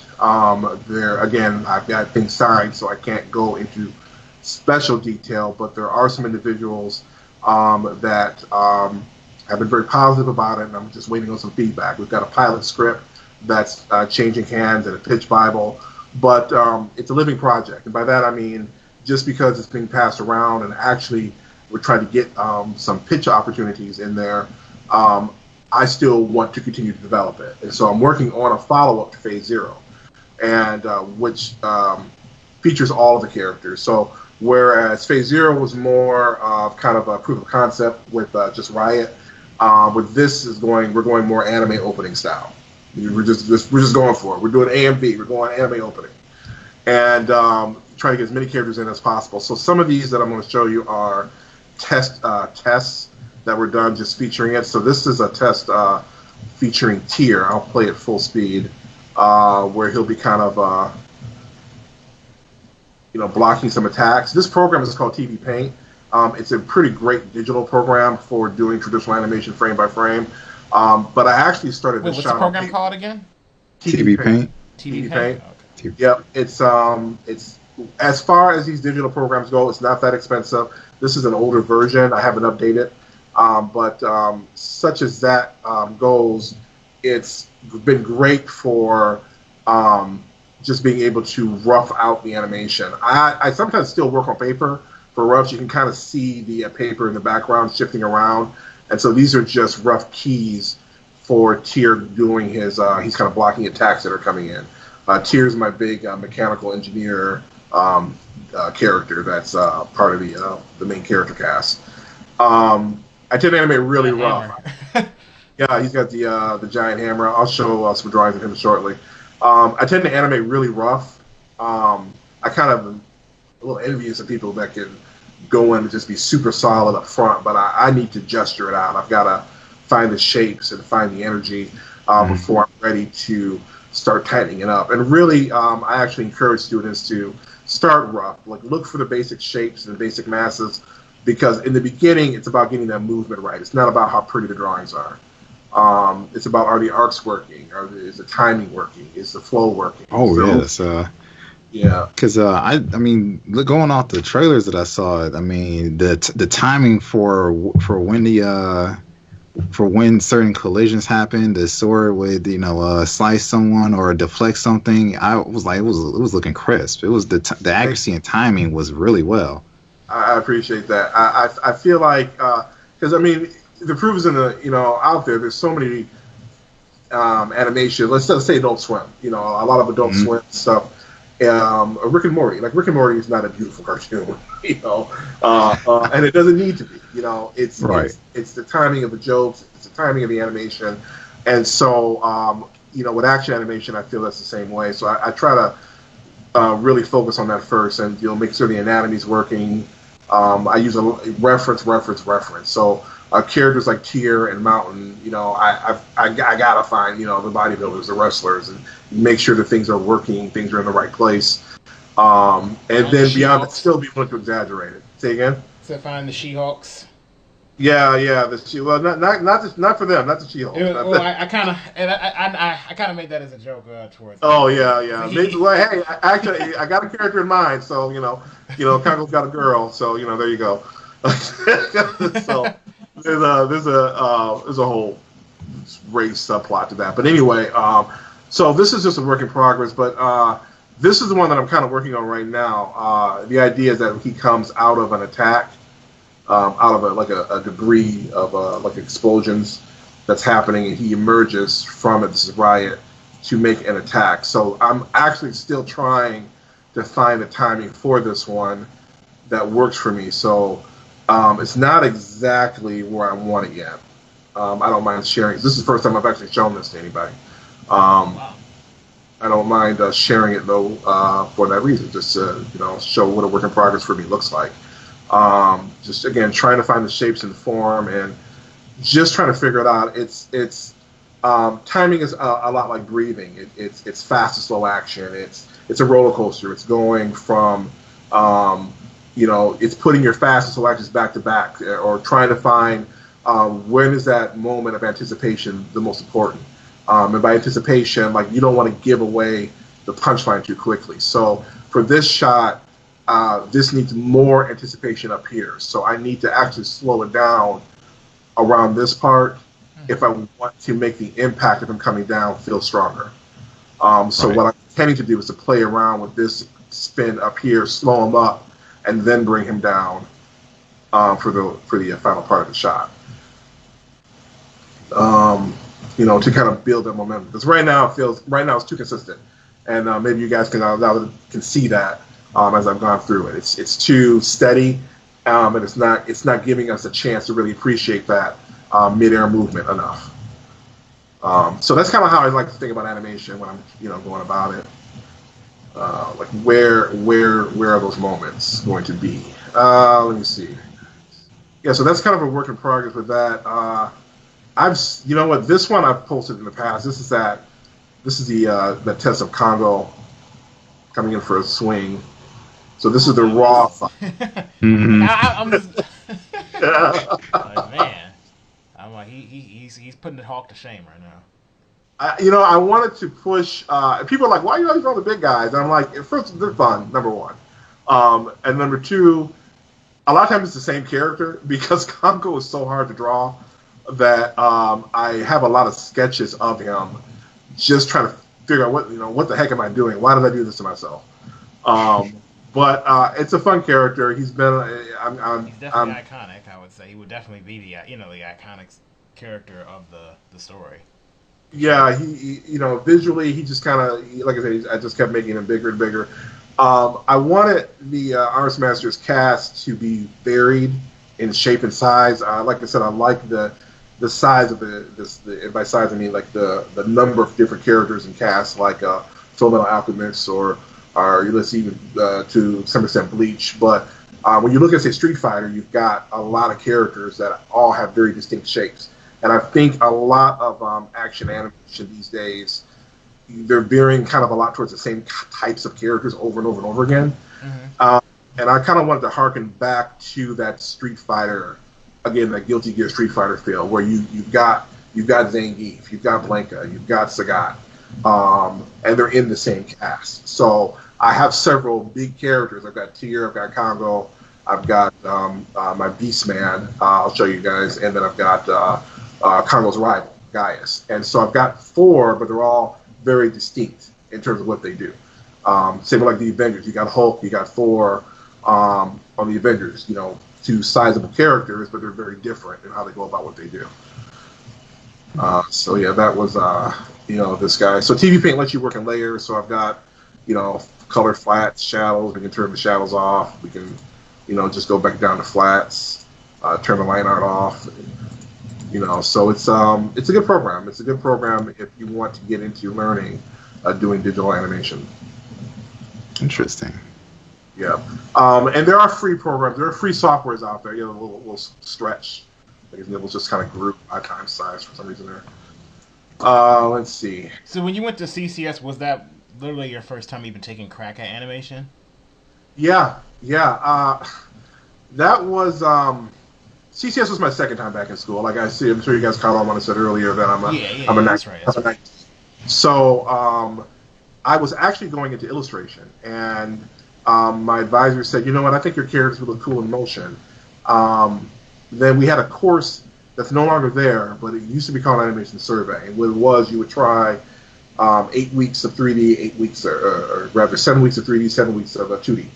Speaker 2: There again, I've got things signed, so I can't go into special detail. But there are some individuals that have been very positive about it, and I'm just waiting on some feedback. We've got a pilot script that's changing hands and a pitch Bible, but it's a living project, and by that I mean just because it's being passed around and actually we're trying to get some pitch opportunities in there, I still want to continue to develop it. And so I'm working on a follow-up to Phase 0, and which features all of the characters. So whereas Phase 0 was more of kind of a proof of concept with just Riot, with this we're going more anime opening style. We're just going for it. We're doing AMV. We're going anime opening, and trying to get as many characters in as possible. So some of these that I'm going to show you are tests that were done just featuring it. So this is a test featuring Tyr. I'll play it full speed, where he'll be kind of blocking some attacks. This program is called TV Paint. It's a pretty great digital program for doing traditional animation frame by frame. But I actually started this
Speaker 1: What's
Speaker 2: shot
Speaker 1: the program called again?
Speaker 3: TV Paint.
Speaker 1: TV
Speaker 2: Paint.
Speaker 1: Okay.
Speaker 2: Yep, it's as far as these digital programs go, it's not that expensive. This is an older version. I haven't updated, but such as that goes, it's been great for just being able to rough out the animation. I sometimes still work on paper for roughs. You can kind of see the paper in the background shifting around, and so these are just rough keys for Tyr doing his. He's kind of blocking attacks that are coming in. Tyr's my big mechanical engineer character that's part of the main character cast. I tend to animate really rough. Yeah, he's got the giant hammer. I'll show some drawings of him shortly. I tend to animate really rough. I kind of am a little envious of people that can go in and just be super solid up front, but I need to gesture it out. I've got to find the shapes and find the energy before I'm ready to start tightening it up. And really, I actually encourage students to start rough, like look for the basic shapes and the basic masses, because in the beginning, it's about getting that movement right. It's not about how pretty the drawings are. It's about, are the arcs working? Is the timing working? Is the flow working?
Speaker 3: Oh,
Speaker 2: so,
Speaker 3: yes.
Speaker 2: Yeah.
Speaker 3: Because I mean, going off the trailers that I saw, I mean, the timing for when certain collisions happen, the sword would slice someone or deflect something. I was like, it was looking crisp. It was the accuracy and timing was really well.
Speaker 2: I appreciate that. I feel like because I mean the proof is in the out there. There's so many animation. Let's say Adult Swim. A lot of Adult Swim stuff. Rick and Morty. Like Rick and Morty is not a beautiful cartoon, and it doesn't need to be. It's right. It's the timing of the jokes. It's the timing of the animation, and so with action animation, I feel that's the same way. So I try to really focus on that first, and make sure the anatomy's working. I use a reference. So characters like Tyr and Mountain, I gotta find the bodybuilders, the wrestlers, and make sure that things are working, things are in the right place, and then beyond that, still be willing to exaggerate it. Say again.
Speaker 1: So find the She-Hulks.
Speaker 2: Yeah, the She. Well, not for them, not the She-Hulk.
Speaker 1: Well, I kind of made that as a joke towards.
Speaker 2: Oh yeah. Maybe, well, hey, actually, I got a character in mind, so Congo's got a girl, so there you go. So there's a whole race subplot to that. But anyway, so this is just a work in progress. But This is the one that I'm kind of working on right now. The idea is that he comes out of an attack, out of a debris of like explosions that's happening, and he emerges from it. This is Riot to make an attack. So I'm actually still trying to find the timing for this one that works for me. So it's not exactly where I want it yet. I don't mind sharing. This is the first time I've actually shown this to anybody.
Speaker 1: Wow.
Speaker 2: I don't mind sharing it though for that reason, just to show what a work in progress for me looks like. Just again trying to find the shapes and form, and just trying to figure it out. It's timing is a lot like breathing. It's fast and slow action. It's a roller coaster. It's going from it's putting your fast and slow actions back to back, or trying to find when is that moment of anticipation the most important. And by anticipation, like, you don't want to give away the punchline too quickly. So for this shot, this needs more anticipation up here. So I need to actually slow it down around this part if I want to make the impact of him coming down feel stronger. So what I'm intending to do is to play around with this spin up here, slow him up, and then bring him down for the final part of the shot. To kind of build that momentum. Because right now it's too consistent, and maybe you guys can see that as I've gone through it. It's too steady, and it's not giving us a chance to really appreciate that mid-air movement enough. So that's kind of how I like to think about animation when I'm going about it. Like where are those moments going to be? Let me see. Yeah, so that's kind of a work in progress with that. This one I've posted in the past. This is the test of Congo coming in for a swing. So this is the raw.
Speaker 1: I'm just, like, man, I'm like he's putting the Hawk to shame right now.
Speaker 2: I wanted to push. People are like, why are you always drawing the big guys? And I'm like, first, they're fun, number one, and number two, a lot of times it's the same character because Congo is so hard to draw that I have a lot of sketches of him, just trying to figure out what the heck am I doing? Why did I do this to myself? But it's a fun character. He's been.
Speaker 1: He's definitely iconic. I would say he would definitely be the iconic character of the story.
Speaker 2: Yeah, he visually he just kind of, like I said, I just kept making him bigger and bigger. I wanted the ARMSmasters cast to be varied in shape and size. Like I said, I like the size of and by size I mean like the number of different characters in cast, like Fullmetal Alchemist or let's even to some extent Bleach. But when you look at, say, Street Fighter, you've got a lot of characters that all have very distinct shapes. And I think a lot of action animation these days, they're veering kind of a lot towards the same types of characters over and over and over again. Mm-hmm. And I kind of wanted to harken back to that Street Fighter, again, that Guilty Gear Street Fighter feel, where you've got Zangief, you've got Blanka, you've got Sagat, and they're in the same cast. So I have several big characters. I've got Tyr, I've got Congo, I've got my Beastman, I'll show you guys, and then I've got Congo's rival, Gaius. And so I've got 4, but they're all very distinct in terms of what they do. Same with like the Avengers. You got Hulk, you got Thor on the Avengers, 2 sizable characters, but they're very different in how they go about what they do. So yeah, that was this guy. So TV Paint lets you work in layers. So I've got color flats, shadows. We can turn the shadows off. We can just go back down to flats, turn the line art off. So it's a good program. It's a good program if you want to get into learning doing digital animation.
Speaker 3: Interesting.
Speaker 2: Yeah, and there are free programs. There are free softwares out there. A little stretch. His nipples just kind of grew by time size for some reason there. Let's see.
Speaker 1: So when you went to CCS, was that literally your first time even taking crack at animation?
Speaker 2: Yeah. That was CCS was my second time back in school. Like I'm sure you guys caught on when I said earlier that I'm a
Speaker 1: that's right.
Speaker 2: So I was actually going into illustration, and my advisor said, I think your characters would look cool in motion. Then we had a course that's no longer there, but it used to be called Animation Survey. And what it was, you would try 8 weeks of 3D, 8 weeks, or rather 7 weeks of 3D, 7 weeks of 2D.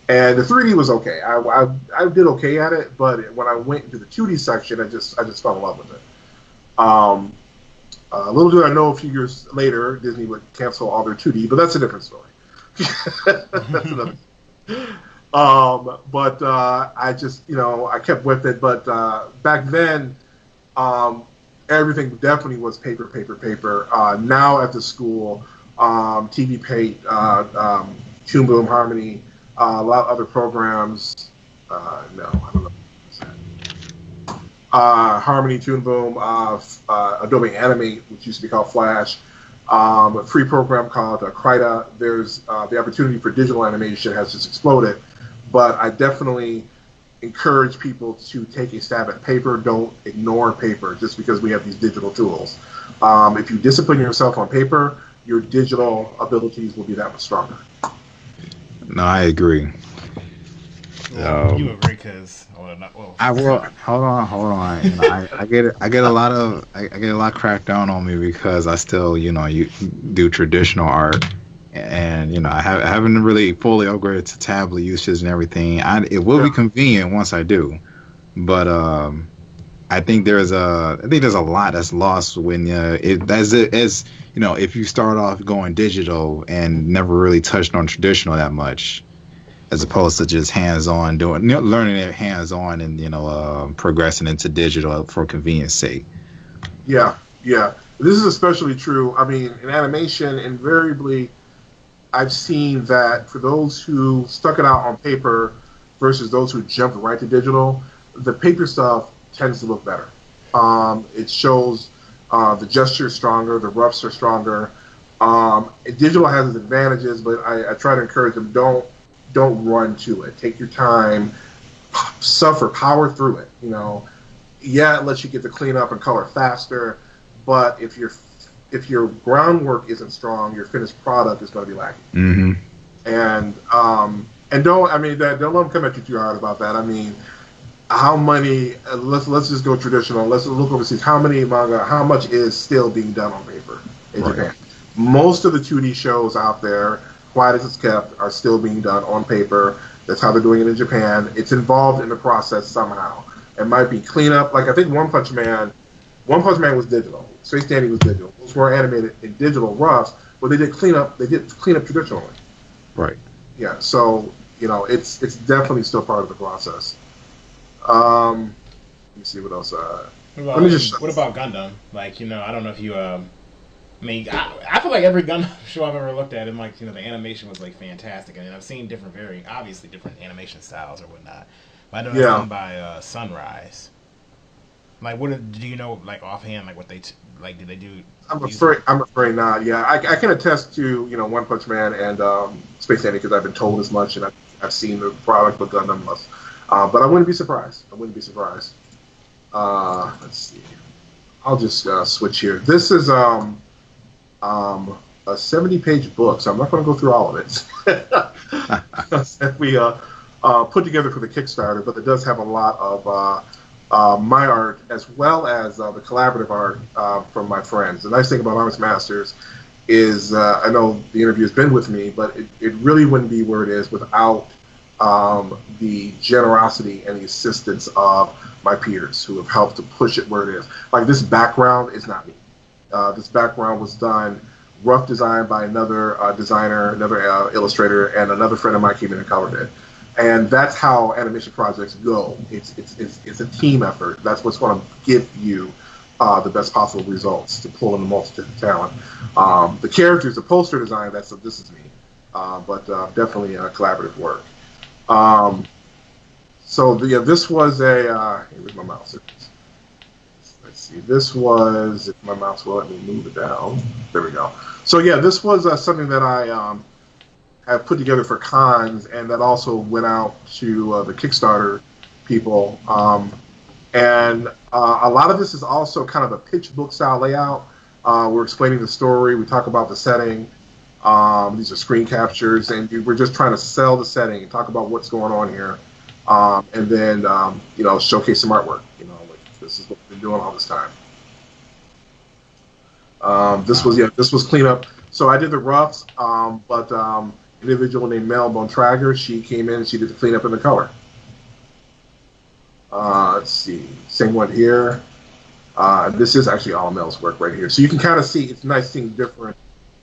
Speaker 2: And the 3D was okay. I did okay at it, but when I went into the 2D section, I just fell in love with it. Little did I know, a few years later, Disney would cancel all their 2D, but that's a different story. That's another. But I just, I kept with it. But back then, everything definitely was paper. Now at the school, TV Paint, Toon Boom, Harmony, a lot of other programs. No, I don't know. Harmony, Toon Boom, Adobe Animate, which used to be called Flash, a free program called Krita. There's the opportunity for digital animation has just exploded, but I definitely encourage people to take a stab at paper. Don't ignore paper just because we have these digital tools. If you discipline yourself on paper, your digital abilities will be that much stronger.
Speaker 3: No, I agree.
Speaker 1: You agree because
Speaker 3: I will. Hold on. I get a lot cracked down on me because I still, you do traditional art, and I haven't really fully upgraded to tablet usage and everything. It will be convenient once I do, but I think there's a lot that's lost when if you start off going digital and never really touched on traditional that much, as opposed to just hands-on learning it hands-on and progressing into digital for convenience sake.
Speaker 2: Yeah. This is especially true. I mean, in animation, invariably, I've seen that for those who stuck it out on paper versus those who jumped right to digital, the paper stuff tends to look better. It shows the gesture is stronger, the roughs are stronger. Digital has its advantages, but I try to encourage them, don't run to it. Take your time, suffer, power through it. Yeah, it lets you get the cleanup and color faster, but if your groundwork isn't strong, your finished product is going to be lacking.
Speaker 3: Mm-hmm.
Speaker 2: And don't let them come at you too hard about that. I mean, how many? Let's just go traditional. Let's look overseas. How much is still being done on paper in Japan? Most of the 2D shows out there, quiet as it's kept, are still being done on paper. That's how they're doing it in Japan. It's involved in the process somehow. It might be cleanup. Like I think One Punch Man was digital. Space Dandy was digital. Those were animated in digital roughs, but they did cleanup traditionally.
Speaker 3: Right.
Speaker 2: Yeah. So it's definitely still part of the process. Let me see what else.
Speaker 1: What about Gundam? Like I don't know if you. I feel like every Gundam show I've ever looked at, and the animation was fantastic, and I've seen different animation styles or whatnot. But I know it's done by Sunrise. Do you know offhand what they did they do?
Speaker 2: I'm afraid not. Yeah, I can attest to One Punch Man and Space Dandy because I've been told as much, and I've seen the product with Gundam. But I wouldn't be surprised. Let's see. I'll just switch here. This is a 70-page book, so I'm not going to go through all of it. We put together for the Kickstarter, but it does have a lot of my art as well as the collaborative art from my friends. The nice thing about ARMSmasters is I know the interview has been with me, but it really wouldn't be where it is without the generosity and the assistance of my peers who have helped to push it where it is. Like this background is not me. This background was done, rough design by another designer, another illustrator, and another friend of mine came in and colored it. And that's how animation projects go. It's a team effort. That's what's going to give you the best possible results, to pull in the multitude of talent. The characters, the poster design, this is me. But definitely collaborative work. This was here's my mouse. Let's see. This was, if my mouse will let me move it down. There we go. So yeah, this was something that I have put together for cons, and that also went out to the Kickstarter people. And a lot of this is also kind of a pitch book style layout. We're explaining the story. We talk about the setting. These are screen captures, and we're just trying to sell the setting and talk about what's going on here. And then, showcase some artwork. This is what we've been doing all this time. This was cleanup. So I did the roughs, but individual named Mel Bontrager, she came in and she did the cleanup and the color. Let's see, same one here. This is actually all Mel's work right here. So you can kind of see, it's nice seeing different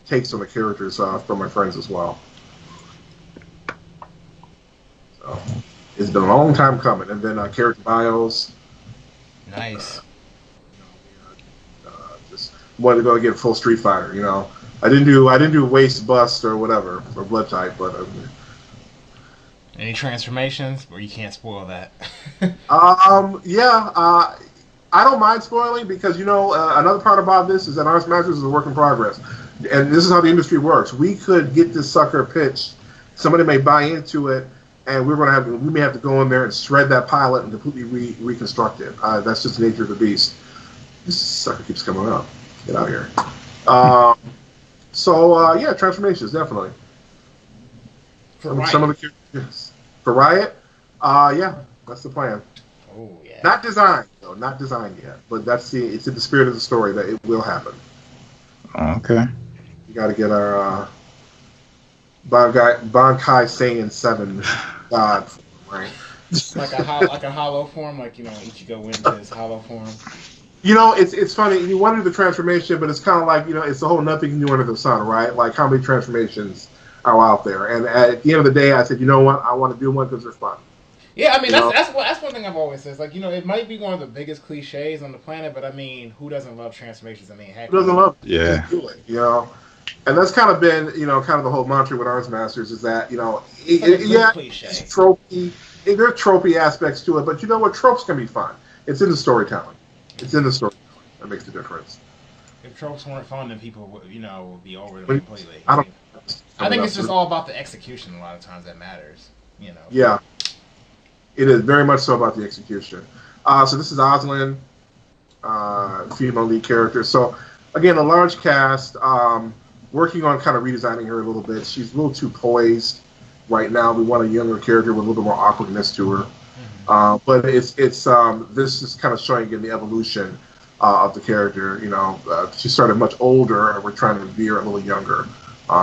Speaker 2: takes on the characters from my friends as well. So it's been a long time coming. And then character bios.
Speaker 1: Nice.
Speaker 2: Just wanted to go get full Street Fighter. I didn't do waist bust or whatever or blood type, but.
Speaker 1: Any transformations? Or you can't spoil that.
Speaker 2: Yeah. I don't mind spoiling because another part about this is that ARMSmasters is a work in progress, and this is how the industry works. We could get this sucker pitched, somebody may buy into it, and we may have to go in there and shred that pilot and completely reconstruct it. That's just the nature of the beast. This sucker keeps coming up. Get out of here. Yeah, transformations definitely.
Speaker 1: For Riot.
Speaker 2: Some of the characters for Riot, yeah, that's the plan.
Speaker 1: Oh yeah.
Speaker 2: Not designed though, not designed yet, but it's in the spirit of the story that it will happen.
Speaker 3: Okay.
Speaker 2: We got to get our Bankai Saiyan 7 god, right?
Speaker 1: like a hollow form, Ichigo went into his hollow form.
Speaker 2: It's funny. You want to do the transformation, but it's kind of like it's the whole nothing new under the sun, right? Like how many transformations are out there? And at the end of the day, I said, you know what? I want to do one because they're fun.
Speaker 1: Yeah, I mean that's one thing I've always said. It's like it might be one of the biggest cliches on the planet, but I mean, who doesn't love transformations? I mean, heck,
Speaker 2: who doesn't love it?
Speaker 3: Yeah.
Speaker 2: Just do it, and that's kind of been kind of the whole mantra with ARMSmasters is that it's tropey. There are tropey aspects to it, but you know what? Tropes can be fun. It's in the storytelling. That makes the difference.
Speaker 1: If tropes weren't fun, then people would be over them completely.
Speaker 2: I
Speaker 1: think it's just all about the execution. A lot of times that matters.
Speaker 2: Yeah. It is very much so about the execution. So this is Oslin, female lead character. So again, a large cast. Working on kind of redesigning her a little bit. She's a little too poised right now. We want a younger character with a little bit more awkwardness to her. But it's this is kind of showing again the evolution of the character. She started much older, and we're trying to veer a little younger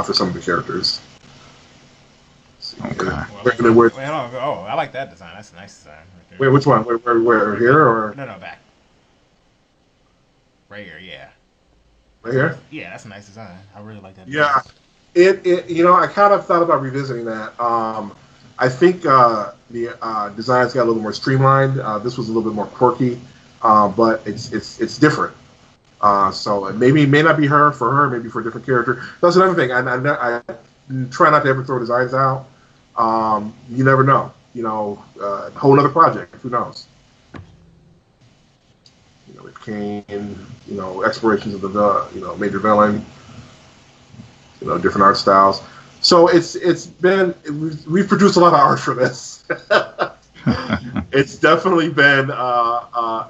Speaker 2: for some of the characters.
Speaker 3: Okay.
Speaker 1: I like that design. That's a nice design. Right there.
Speaker 2: Wait, which one? Where here or?
Speaker 1: No, back. Right here, yeah.
Speaker 2: Right here?
Speaker 1: Yeah, that's a nice design. I really like that
Speaker 2: Yeah.
Speaker 1: design.
Speaker 2: I kind of thought about revisiting that. I think the designs got a little more streamlined. This was a little bit more quirky, but it's different. So it may not be for her, maybe for a different character. That's another thing. I try not to ever throw designs out. You never know. A whole other project. Who knows? With Kane, explorations of the major villain. Different art styles. So we've produced a lot of art for this. It's definitely been a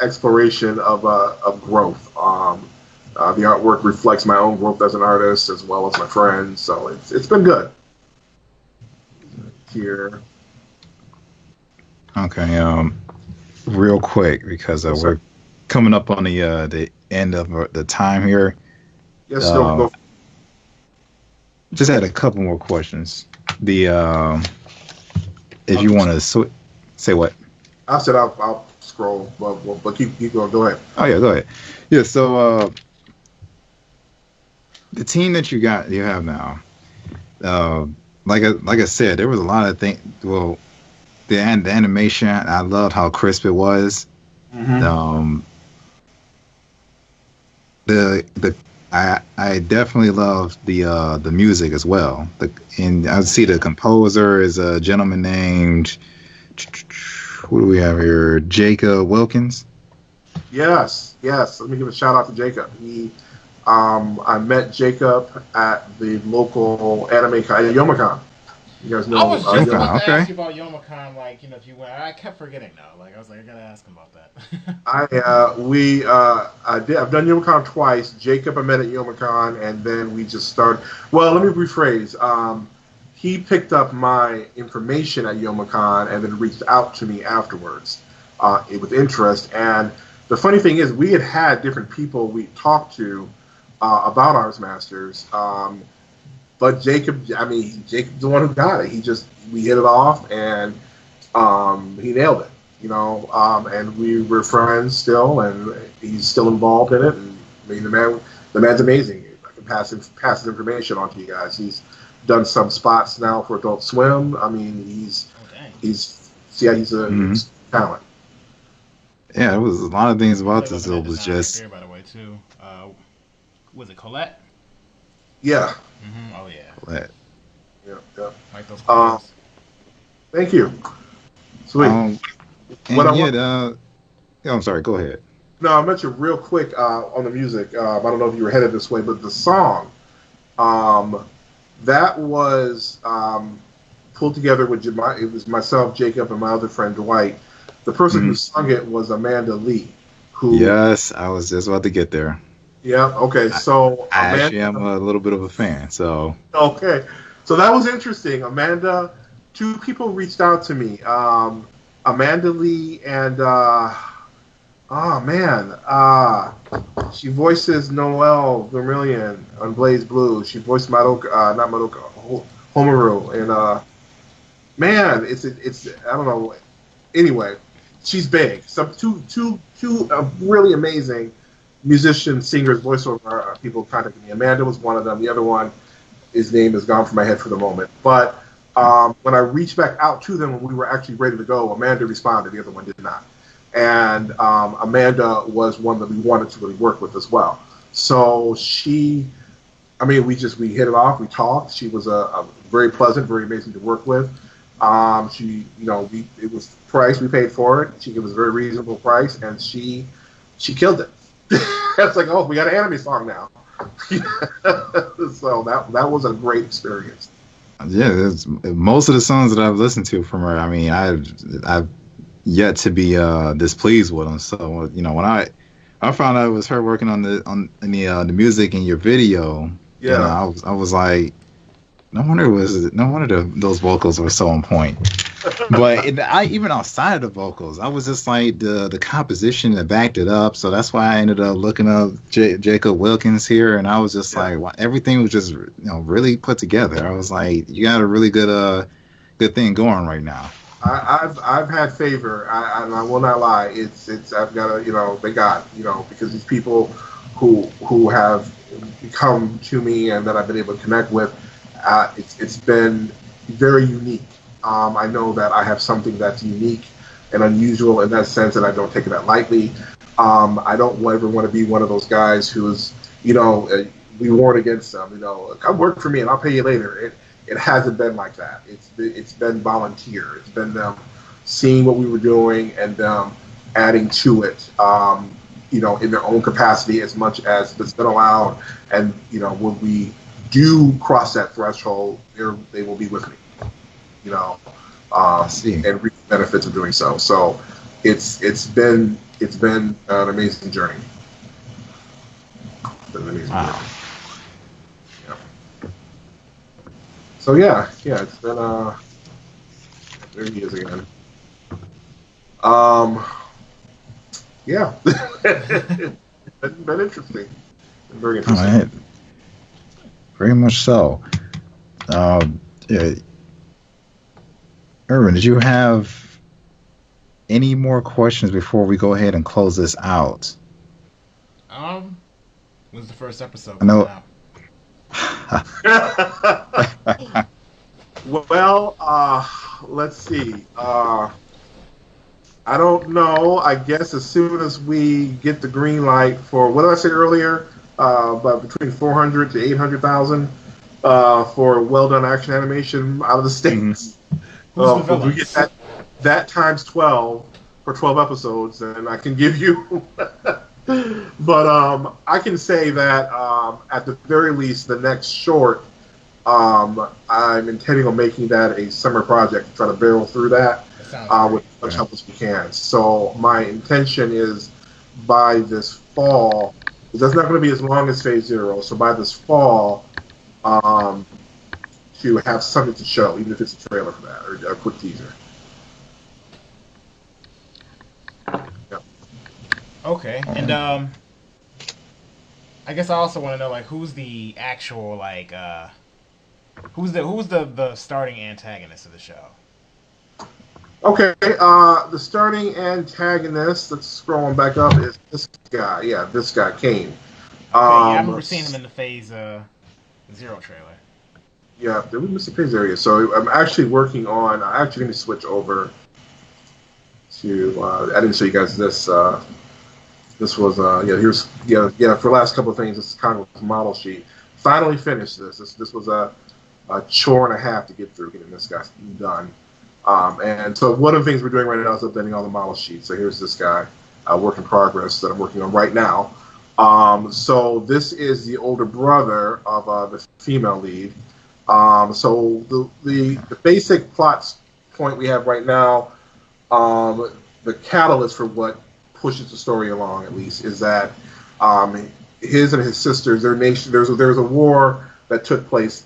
Speaker 2: exploration of growth. The artwork reflects my own growth as an artist as well as my friends. So it's been good. Here.
Speaker 3: Okay. Real quick because we're coming up on the end of the time here.
Speaker 2: Yes, go.
Speaker 3: Just had a couple more questions. If you want to say what?
Speaker 2: I said I'll scroll, but keep going. Go ahead.
Speaker 3: Oh yeah, go ahead. Yeah. So the team that you have now, like I said, there was a lot of things. Well, the animation, I loved how crisp it was.
Speaker 2: Mm-hmm.
Speaker 3: I definitely love the music as well. And I see the composer is a gentleman named, who do we have here? Jacob Wilkins.
Speaker 2: Yes. Let me give a shout out to Jacob. I met Jacob at the local anime Yomicon. You guys know.
Speaker 1: I was just about to
Speaker 3: okay.
Speaker 1: ask you about Yomicon, if you went. I kept forgetting though. I was like, I gotta ask him about that.
Speaker 2: I've done Yomicon twice. Jacob I met at Yomicon, and then we just started. Well, let me rephrase. He picked up my information at Yomicon and then reached out to me afterwards with interest. And the funny thing is, we had different people we talked to about ARMSmasters. But Jacob, I mean, Jacob's the one who got it. We hit it off, and he nailed it. You know, and we were friends still, and he's still involved in it. And I mean, the man's amazing. I can pass his information on to you guys. He's done some spots now for Adult Swim. I mean, he's a talent.
Speaker 3: Yeah, it was a lot of things about this. It was just.
Speaker 1: Here, by the way, too. Was it Colette?
Speaker 2: Yeah.
Speaker 1: Mm-hmm. Oh yeah.
Speaker 3: Colette.
Speaker 2: Yeah.
Speaker 1: Like those clothes.
Speaker 2: Thank you. Sweet.
Speaker 3: I'm sorry. Go ahead.
Speaker 2: No, I mentioned real quick on the music. I don't know if you were headed this way, but the song that was pulled together with it was myself, Jacob, and my other friend Dwight. The person who sung it was Amanda Lee.
Speaker 3: Yes, I was just about to get there.
Speaker 2: Yeah. Okay. So
Speaker 3: I actually am a little bit of a fan. So
Speaker 2: okay. So that was interesting. Amanda. 2 people reached out to me. Amanda Lee and she voices Noelle Vermillion on Blaze Blue. She voiced Homaru, and man, it's I don't know. Anyway, she's big. Some two really amazing musicians, singers, voiceover people contacted me. Amanda was one of them. The other one, his name is gone from my head for the moment. But when I reached back out to them when we were actually ready to go, Amanda responded. The other one did not. And Amanda was one that we wanted to really work with as well. So we hit it off. We talked. She was a very pleasant, very amazing to work with. It was the price we paid for it. It was a very reasonable price, and she killed it. It's like, oh, we got an anime song now. So that was a great experience.
Speaker 3: Yeah, most of the songs that I've listened to from her, I mean, I've yet to be displeased with them. So when I found out it was her working on the music in your video,
Speaker 2: yeah,
Speaker 3: I was like, no wonder those vocals were so on point. But even outside of the vocals, I was just like the composition that backed it up. So that's why I ended up looking up Jacob Wilkins here, and I was just like, wow, everything was just really put together. I was like, you got a really good thing going right now.
Speaker 2: I've had favor, and I will not lie. I've got they got because these people who have come to me and that I've been able to connect with, it's been very unique. I know that I have something that's unique and unusual in that sense, and I don't take it that lightly. I don't ever want to be one of those guys who's, we warn against them. Come work for me and I'll pay you later. It hasn't been like that. It's been volunteer. It's been them seeing what we were doing and them adding to it, in their own capacity as much as it's been allowed. And when we do cross that threshold, they will be with me. And reap the benefits of doing so. So it's been an amazing journey. It's been an amazing journey. Yeah. So it's been there he is again. It's been interesting. Very interesting.
Speaker 3: All right. Very much so. Yeah. Erwin, did you have any more questions before we go ahead and close this out?
Speaker 1: When's the first episode?
Speaker 3: I know.
Speaker 2: Well, let's see. I don't know. I guess as soon as we get the green light for what did I say earlier? About between 400 to 800,000 for well done action animation out of the States. If we get that times 12 for 12 episodes, then I can give you. But I can say that at the very least, the next short, I'm intending on making that a summer project to try to barrel through that with as much help as we can. So my intention is by this fall, that's not going to be as long as Phase Zero. So by this fall, to have something to show, even if it's a trailer for that or a quick teaser. Yeah.
Speaker 1: Okay, and I guess I also want to know like who's the actual like who's the starting antagonist of the show?
Speaker 2: Okay, the starting antagonist, let's scrolling back up, is this guy. Yeah, this guy, Kane.
Speaker 1: Okay, yeah, I remember seeing him
Speaker 2: S-
Speaker 1: in the Phase Zero trailer.
Speaker 2: yeah, did we miss a page area? So I'm actually working on, I actually need to switch over to, I didn't show you guys this. This was, yeah, here's, yeah, for the last couple of things, this is kind of a model sheet. Finally finished this. This was a chore and a half to get through getting this guy done. And so one of the things we're doing right now is updating all the model sheets. So here's this guy, work in progress that I'm working on right now. So this is the older brother of the female lead. So the basic plot point we have right now, the catalyst for what pushes the story along, at least, is that his and his sisters, their nation, there's a war that took place,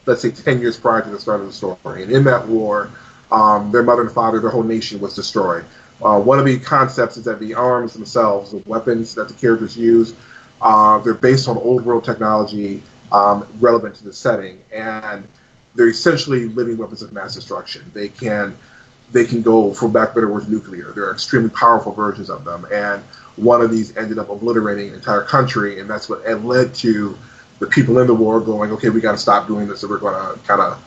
Speaker 2: let's say 10 years prior to the start of the story, and in that war, their mother and father, their whole nation was destroyed. One of the concepts is that the arms themselves, the weapons that the characters use, they're based on old world technology relevant to the setting, and they're essentially living weapons of mass destruction. They can go, for back better words, nuclear. They're extremely powerful versions of them, and one of these ended up obliterating an entire country, and that's what led to the people in the war going, okay, we got to stop doing this, or we're going to kind of,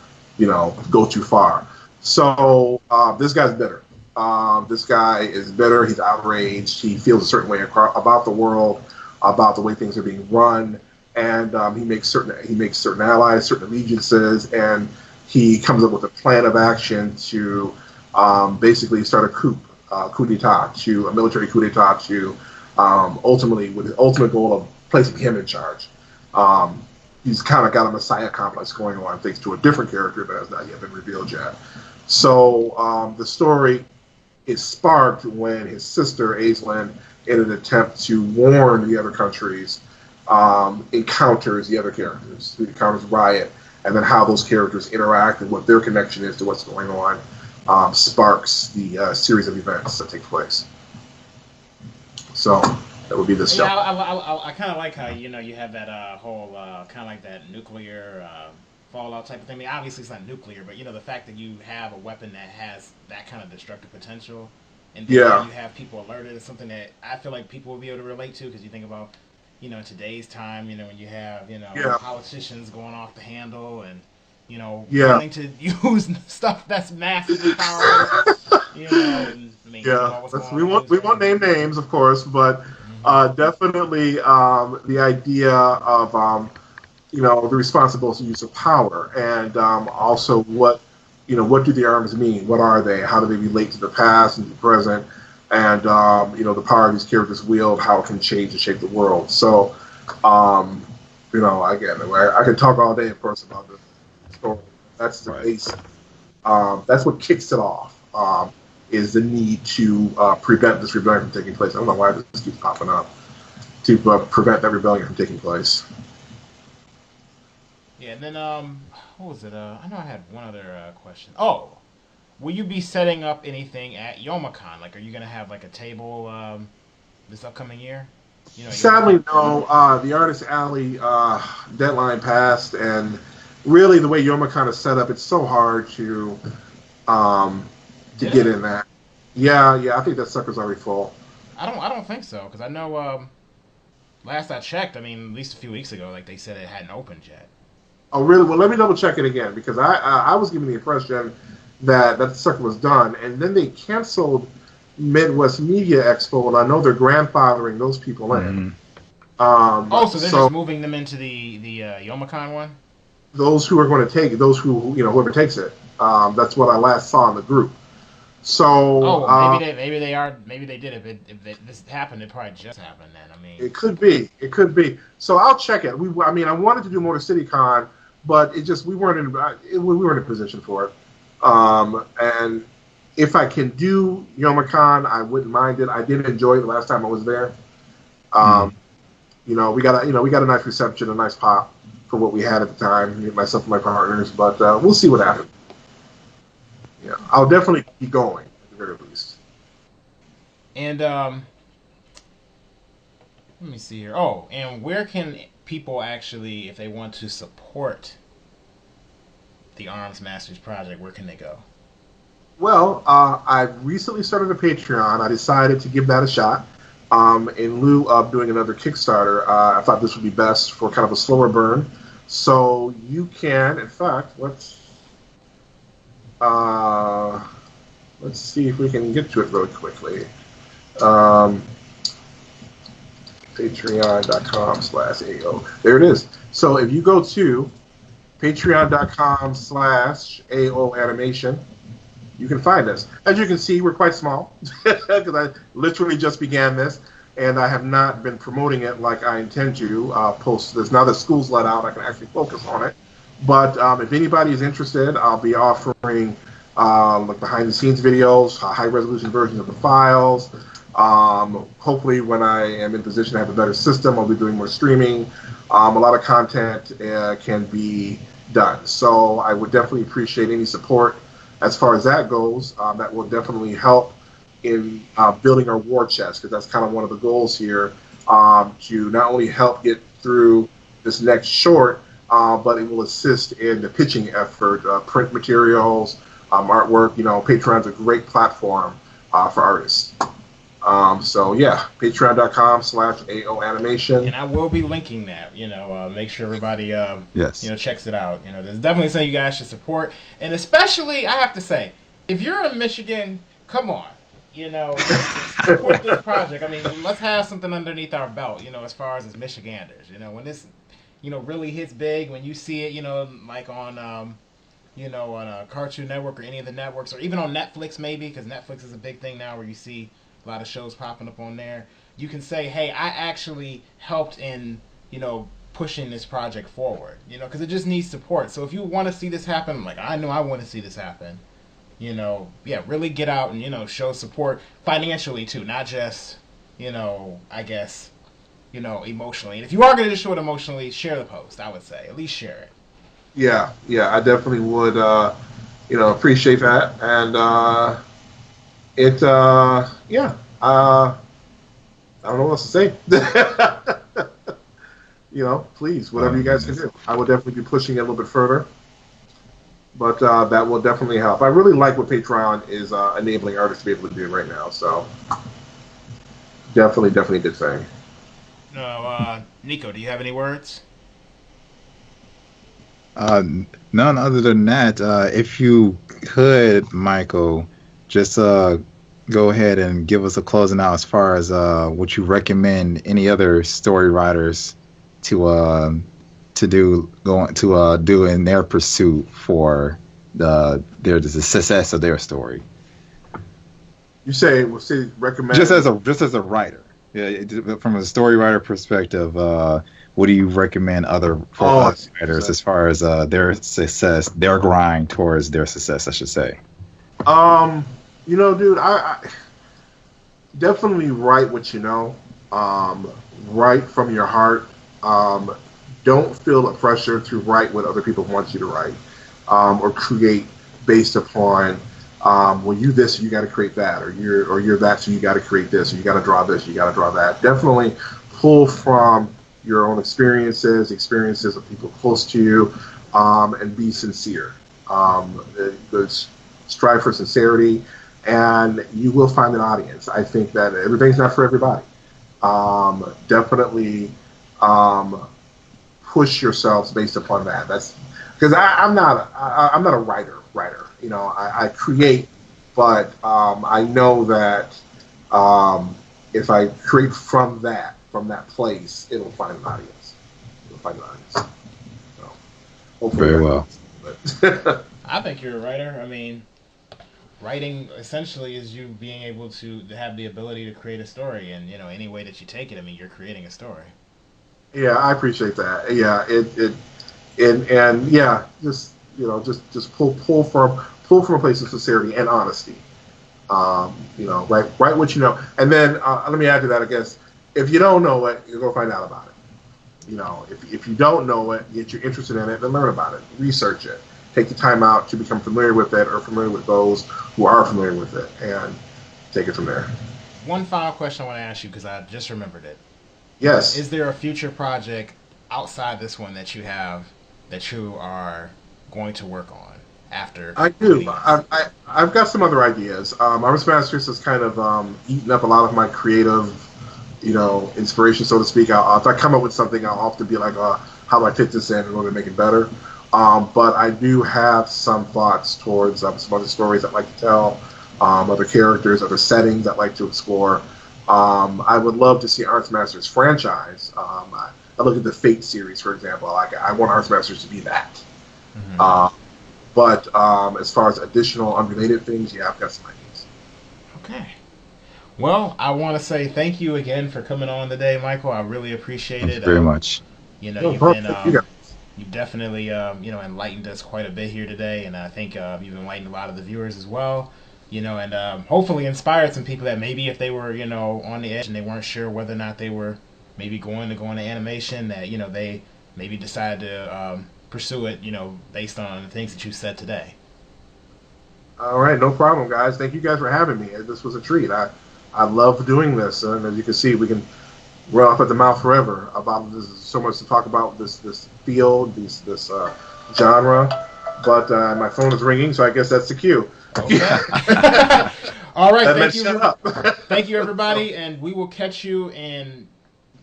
Speaker 2: go too far. So this guy's bitter. This guy is bitter. He's outraged. He feels a certain way about the world, about the way things are being run, and he makes certain allies, certain allegiances, and he comes up with a plan of action to basically start a coup d'état, to a military coup d'état, to ultimately with the ultimate goal of placing him in charge. He's kind of got a messiah complex going on, thanks to a different character that has not yet been revealed yet. So the story is sparked when his sister Aislinn, in an attempt to warn the other countries, encounters the other characters. He encounters Riot, and then how those characters interact and what their connection is to what's going on sparks the series of events that take place. So that would be this
Speaker 1: Yeah,
Speaker 2: show.
Speaker 1: I kind of like how you have that whole kind of like that nuclear fallout type of thing. I mean, obviously it's not nuclear, but the fact that you have a weapon that has that kind of destructive potential, and then
Speaker 2: Yeah,
Speaker 1: you have people alerted is something that I feel like people will be able to relate to because you think about today's time, when you have
Speaker 2: yeah,
Speaker 1: politicians going off the handle and
Speaker 2: yeah,
Speaker 1: wanting to use stuff that's massively powerful, and I mean, you think
Speaker 2: yeah.
Speaker 1: about what's going
Speaker 2: Let's,
Speaker 1: on in the
Speaker 2: we
Speaker 1: news right
Speaker 2: won't
Speaker 1: now.
Speaker 2: name names, of course, but
Speaker 1: Hmm.
Speaker 2: definitely the idea of the responsible use of power, and also what do the arms mean? What are they? How do they relate to the past and the present? And the power these characters wield, how it can change and shape the world. So, um, again, I could talk all day, of course, about the story. That's the
Speaker 3: Right.
Speaker 2: base. That's what kicks it off. Is the need to prevent this rebellion from taking place. I don't know why this keeps popping up. To prevent that rebellion from taking place.
Speaker 1: Yeah, and then what was it? I know I had one other question. Oh, will you be setting up anything at YomaCon? Like, are you gonna have like a table this upcoming year? YomaCon.
Speaker 2: Sadly, no. The Artist Alley deadline passed, and really, the way Yoma kind of set up, it's so hard um, to
Speaker 1: Did
Speaker 2: get
Speaker 1: it?
Speaker 2: in that. Yeah, yeah. I think that sucker's already full.
Speaker 1: I don't think so because I know last I checked, I mean at least a few weeks ago, like they said it hadn't opened yet.
Speaker 2: Oh, really? Well, let me double check it again because I was given the impression that sucker was done, and then they canceled Midwest Media Expo, and I know they're grandfathering those people in.
Speaker 3: Mhm.
Speaker 1: Oh, so they're just
Speaker 2: So
Speaker 1: moving them into the YomaCon one.
Speaker 2: those who are going to take it, those who whoever takes it, that's what I last saw in the group. So
Speaker 1: Oh, well, maybe they did. If this happened, it probably just happened then. I mean,
Speaker 2: it could be. It could be. So I'll check it. I mean, I wanted to do Motor City Con, but it just we weren't we weren't in a position for it. And if I can do YomaCon, I wouldn't mind it. I did enjoy it the last time I was there.
Speaker 3: Mhm.
Speaker 2: Um, we got a nice reception, a nice pop for what we had at the time, myself and my partners. But we'll see what happens. Yeah, I'll definitely be going at the very least.
Speaker 1: and Let me see here. Oh, and where can people actually, if they want to support the Arms Masters project, where can they go?
Speaker 2: Well, I recently started a Patreon. I decided to give that a shot. In lieu of doing another Kickstarter, I thought this would be best for kind of a slower burn. So you can, in fact, let's see if we can get to it really quickly. Patreon.com/AO. There it is. So if you go to patreon.com/AO animation, you can find us. As you can see, we're quite small because I literally just began this, and I have not been promoting it like I intend to post this. Now that school's let out, I can actually focus on it. But if anybody is interested, I'll be offering like behind-the-scenes videos, high-resolution versions of the files. Hopefully, when I am in position to have a better system, I'll be doing more streaming. A lot of content can be done. So I would definitely appreciate any support as far as that goes. That will definitely help in building our war chest, because that's kind of one of the goals here, to not only help get through this next short, but it will assist in the pitching effort, print materials, artwork. Patreon's a great platform for artists. So yeah, patreon.com/AO animation.
Speaker 1: And I will be linking that, make sure everybody,
Speaker 3: Yes.
Speaker 1: checks it out. There's definitely something you guys should support. And especially, I have to say, if you're in Michigan, come on, support this project. I mean, let's have something underneath our belt, as far as Michiganders. When this, really hits big, when you see it, like on, on a Cartoon Network or any of the networks, or even on Netflix maybe, because Netflix is a big thing now where you see a lot of shows popping up on there. You can say, hey, I actually helped in, pushing this project forward, because it just needs support. So if you want to see this happen, like I know I want to see this happen, really get out and, show support financially too, not just, I guess, emotionally. And if you are going to show it emotionally, share the post, I would say. At least share it.
Speaker 2: Yeah, I definitely would, appreciate that. And I don't know what else to say. Please, whatever you guys can do. I will definitely be pushing it a little bit further. But that will definitely help. I really like what Patreon is enabling artists to be able to do right now. So definitely a good thing.
Speaker 1: No, Nico, do you have any words?
Speaker 3: None other than that. If you could, Michael, just go ahead and give us a closing out as far as what you recommend any other story writers to do in their pursuit for the success of their story.
Speaker 2: You say recommend
Speaker 3: just as a writer, yeah, from a story writer perspective. What do you recommend other writers as far as their success, their grind towards their success, I should say?
Speaker 2: Dude, I definitely write what you know. Write from your heart. Don't feel the pressure to write what other people want you to write, or create based upon, well, you this, so you got to create that, or you're that, so you got to create this, or you got to draw this, you got to draw that. Definitely pull from your own experiences of people close to you, and be sincere. Strive for sincerity, and you will find an audience. I think that everything's not for everybody. Definitely push yourselves based upon that. That's because I'm not a writer. I create, but I know that if I create from that place, it'll find an audience. So hopefully
Speaker 3: very well.
Speaker 1: I think you're a writer. I mean, writing essentially is you being able to have the ability to create a story, and any way that you take it, I mean, you're creating a story.
Speaker 2: Yeah, I appreciate that. Yeah, just pull from a place of sincerity and honesty. Write what you know, and then let me add to that. I guess if you don't know it, you'll go find out about it. If you don't know it, yet you're interested in it, then learn about it, research it, take the time out to become familiar with it, or familiar with those who are familiar with it, and take it from there.
Speaker 1: One final question I want to ask you, because I just remembered it.
Speaker 2: Yes.
Speaker 1: Is there a future project outside this one that you have that you are going to work on after
Speaker 2: I do.
Speaker 1: these?
Speaker 2: I've got some other ideas. Arms Masters has kind of eaten up a lot of my creative, inspiration, so to speak. If I come up with something, I'll often be like, how do I fit this in order to make it better? But I do have some thoughts towards some other stories I'd like to tell, other characters, other settings I'd like to explore. I would love to see Arms Masters franchise. I look at the Fate series, for example. I want Arms Masters to be that.
Speaker 1: Mm-hmm.
Speaker 2: But as far as additional unrelated things, yeah, I've got some ideas.
Speaker 1: Okay. Well, I want to say thank you again for coming on today, Michael. I really appreciate
Speaker 3: Thank
Speaker 1: it.
Speaker 3: you very much.
Speaker 1: You know,
Speaker 2: No,
Speaker 1: you've
Speaker 2: perfect.
Speaker 1: been
Speaker 2: You guys.
Speaker 1: you've definitely enlightened us quite a bit here today, and I think you've enlightened a lot of the viewers as well. And hopefully inspired some people that maybe if they were on the edge and they weren't sure whether or not they were maybe going to go into animation, that they maybe decided to pursue it, based on the things that you said today.
Speaker 2: All right, no problem, guys. Thank you guys for having me. This was a treat. I love doing this, and as you can see, we can run off at the mouth forever about this. There's so much to talk about this field, this genre. But my phone is ringing, so I guess that's the cue.
Speaker 1: Okay. All right.
Speaker 2: That
Speaker 1: Thank you.
Speaker 2: shut up.
Speaker 1: Thank you, everybody, and we will catch you in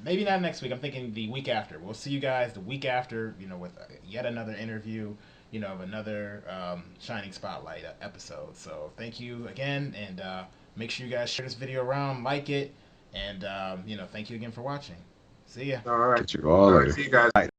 Speaker 1: maybe not next week. I'm thinking the week after. We'll see you guys the week after. With yet another interview. Of another Shining Spotlight episode. So thank you again, and make sure you guys share this video around, like it, and thank you again for watching. See ya.
Speaker 2: All right.
Speaker 3: Catch you all later.
Speaker 2: See you guys.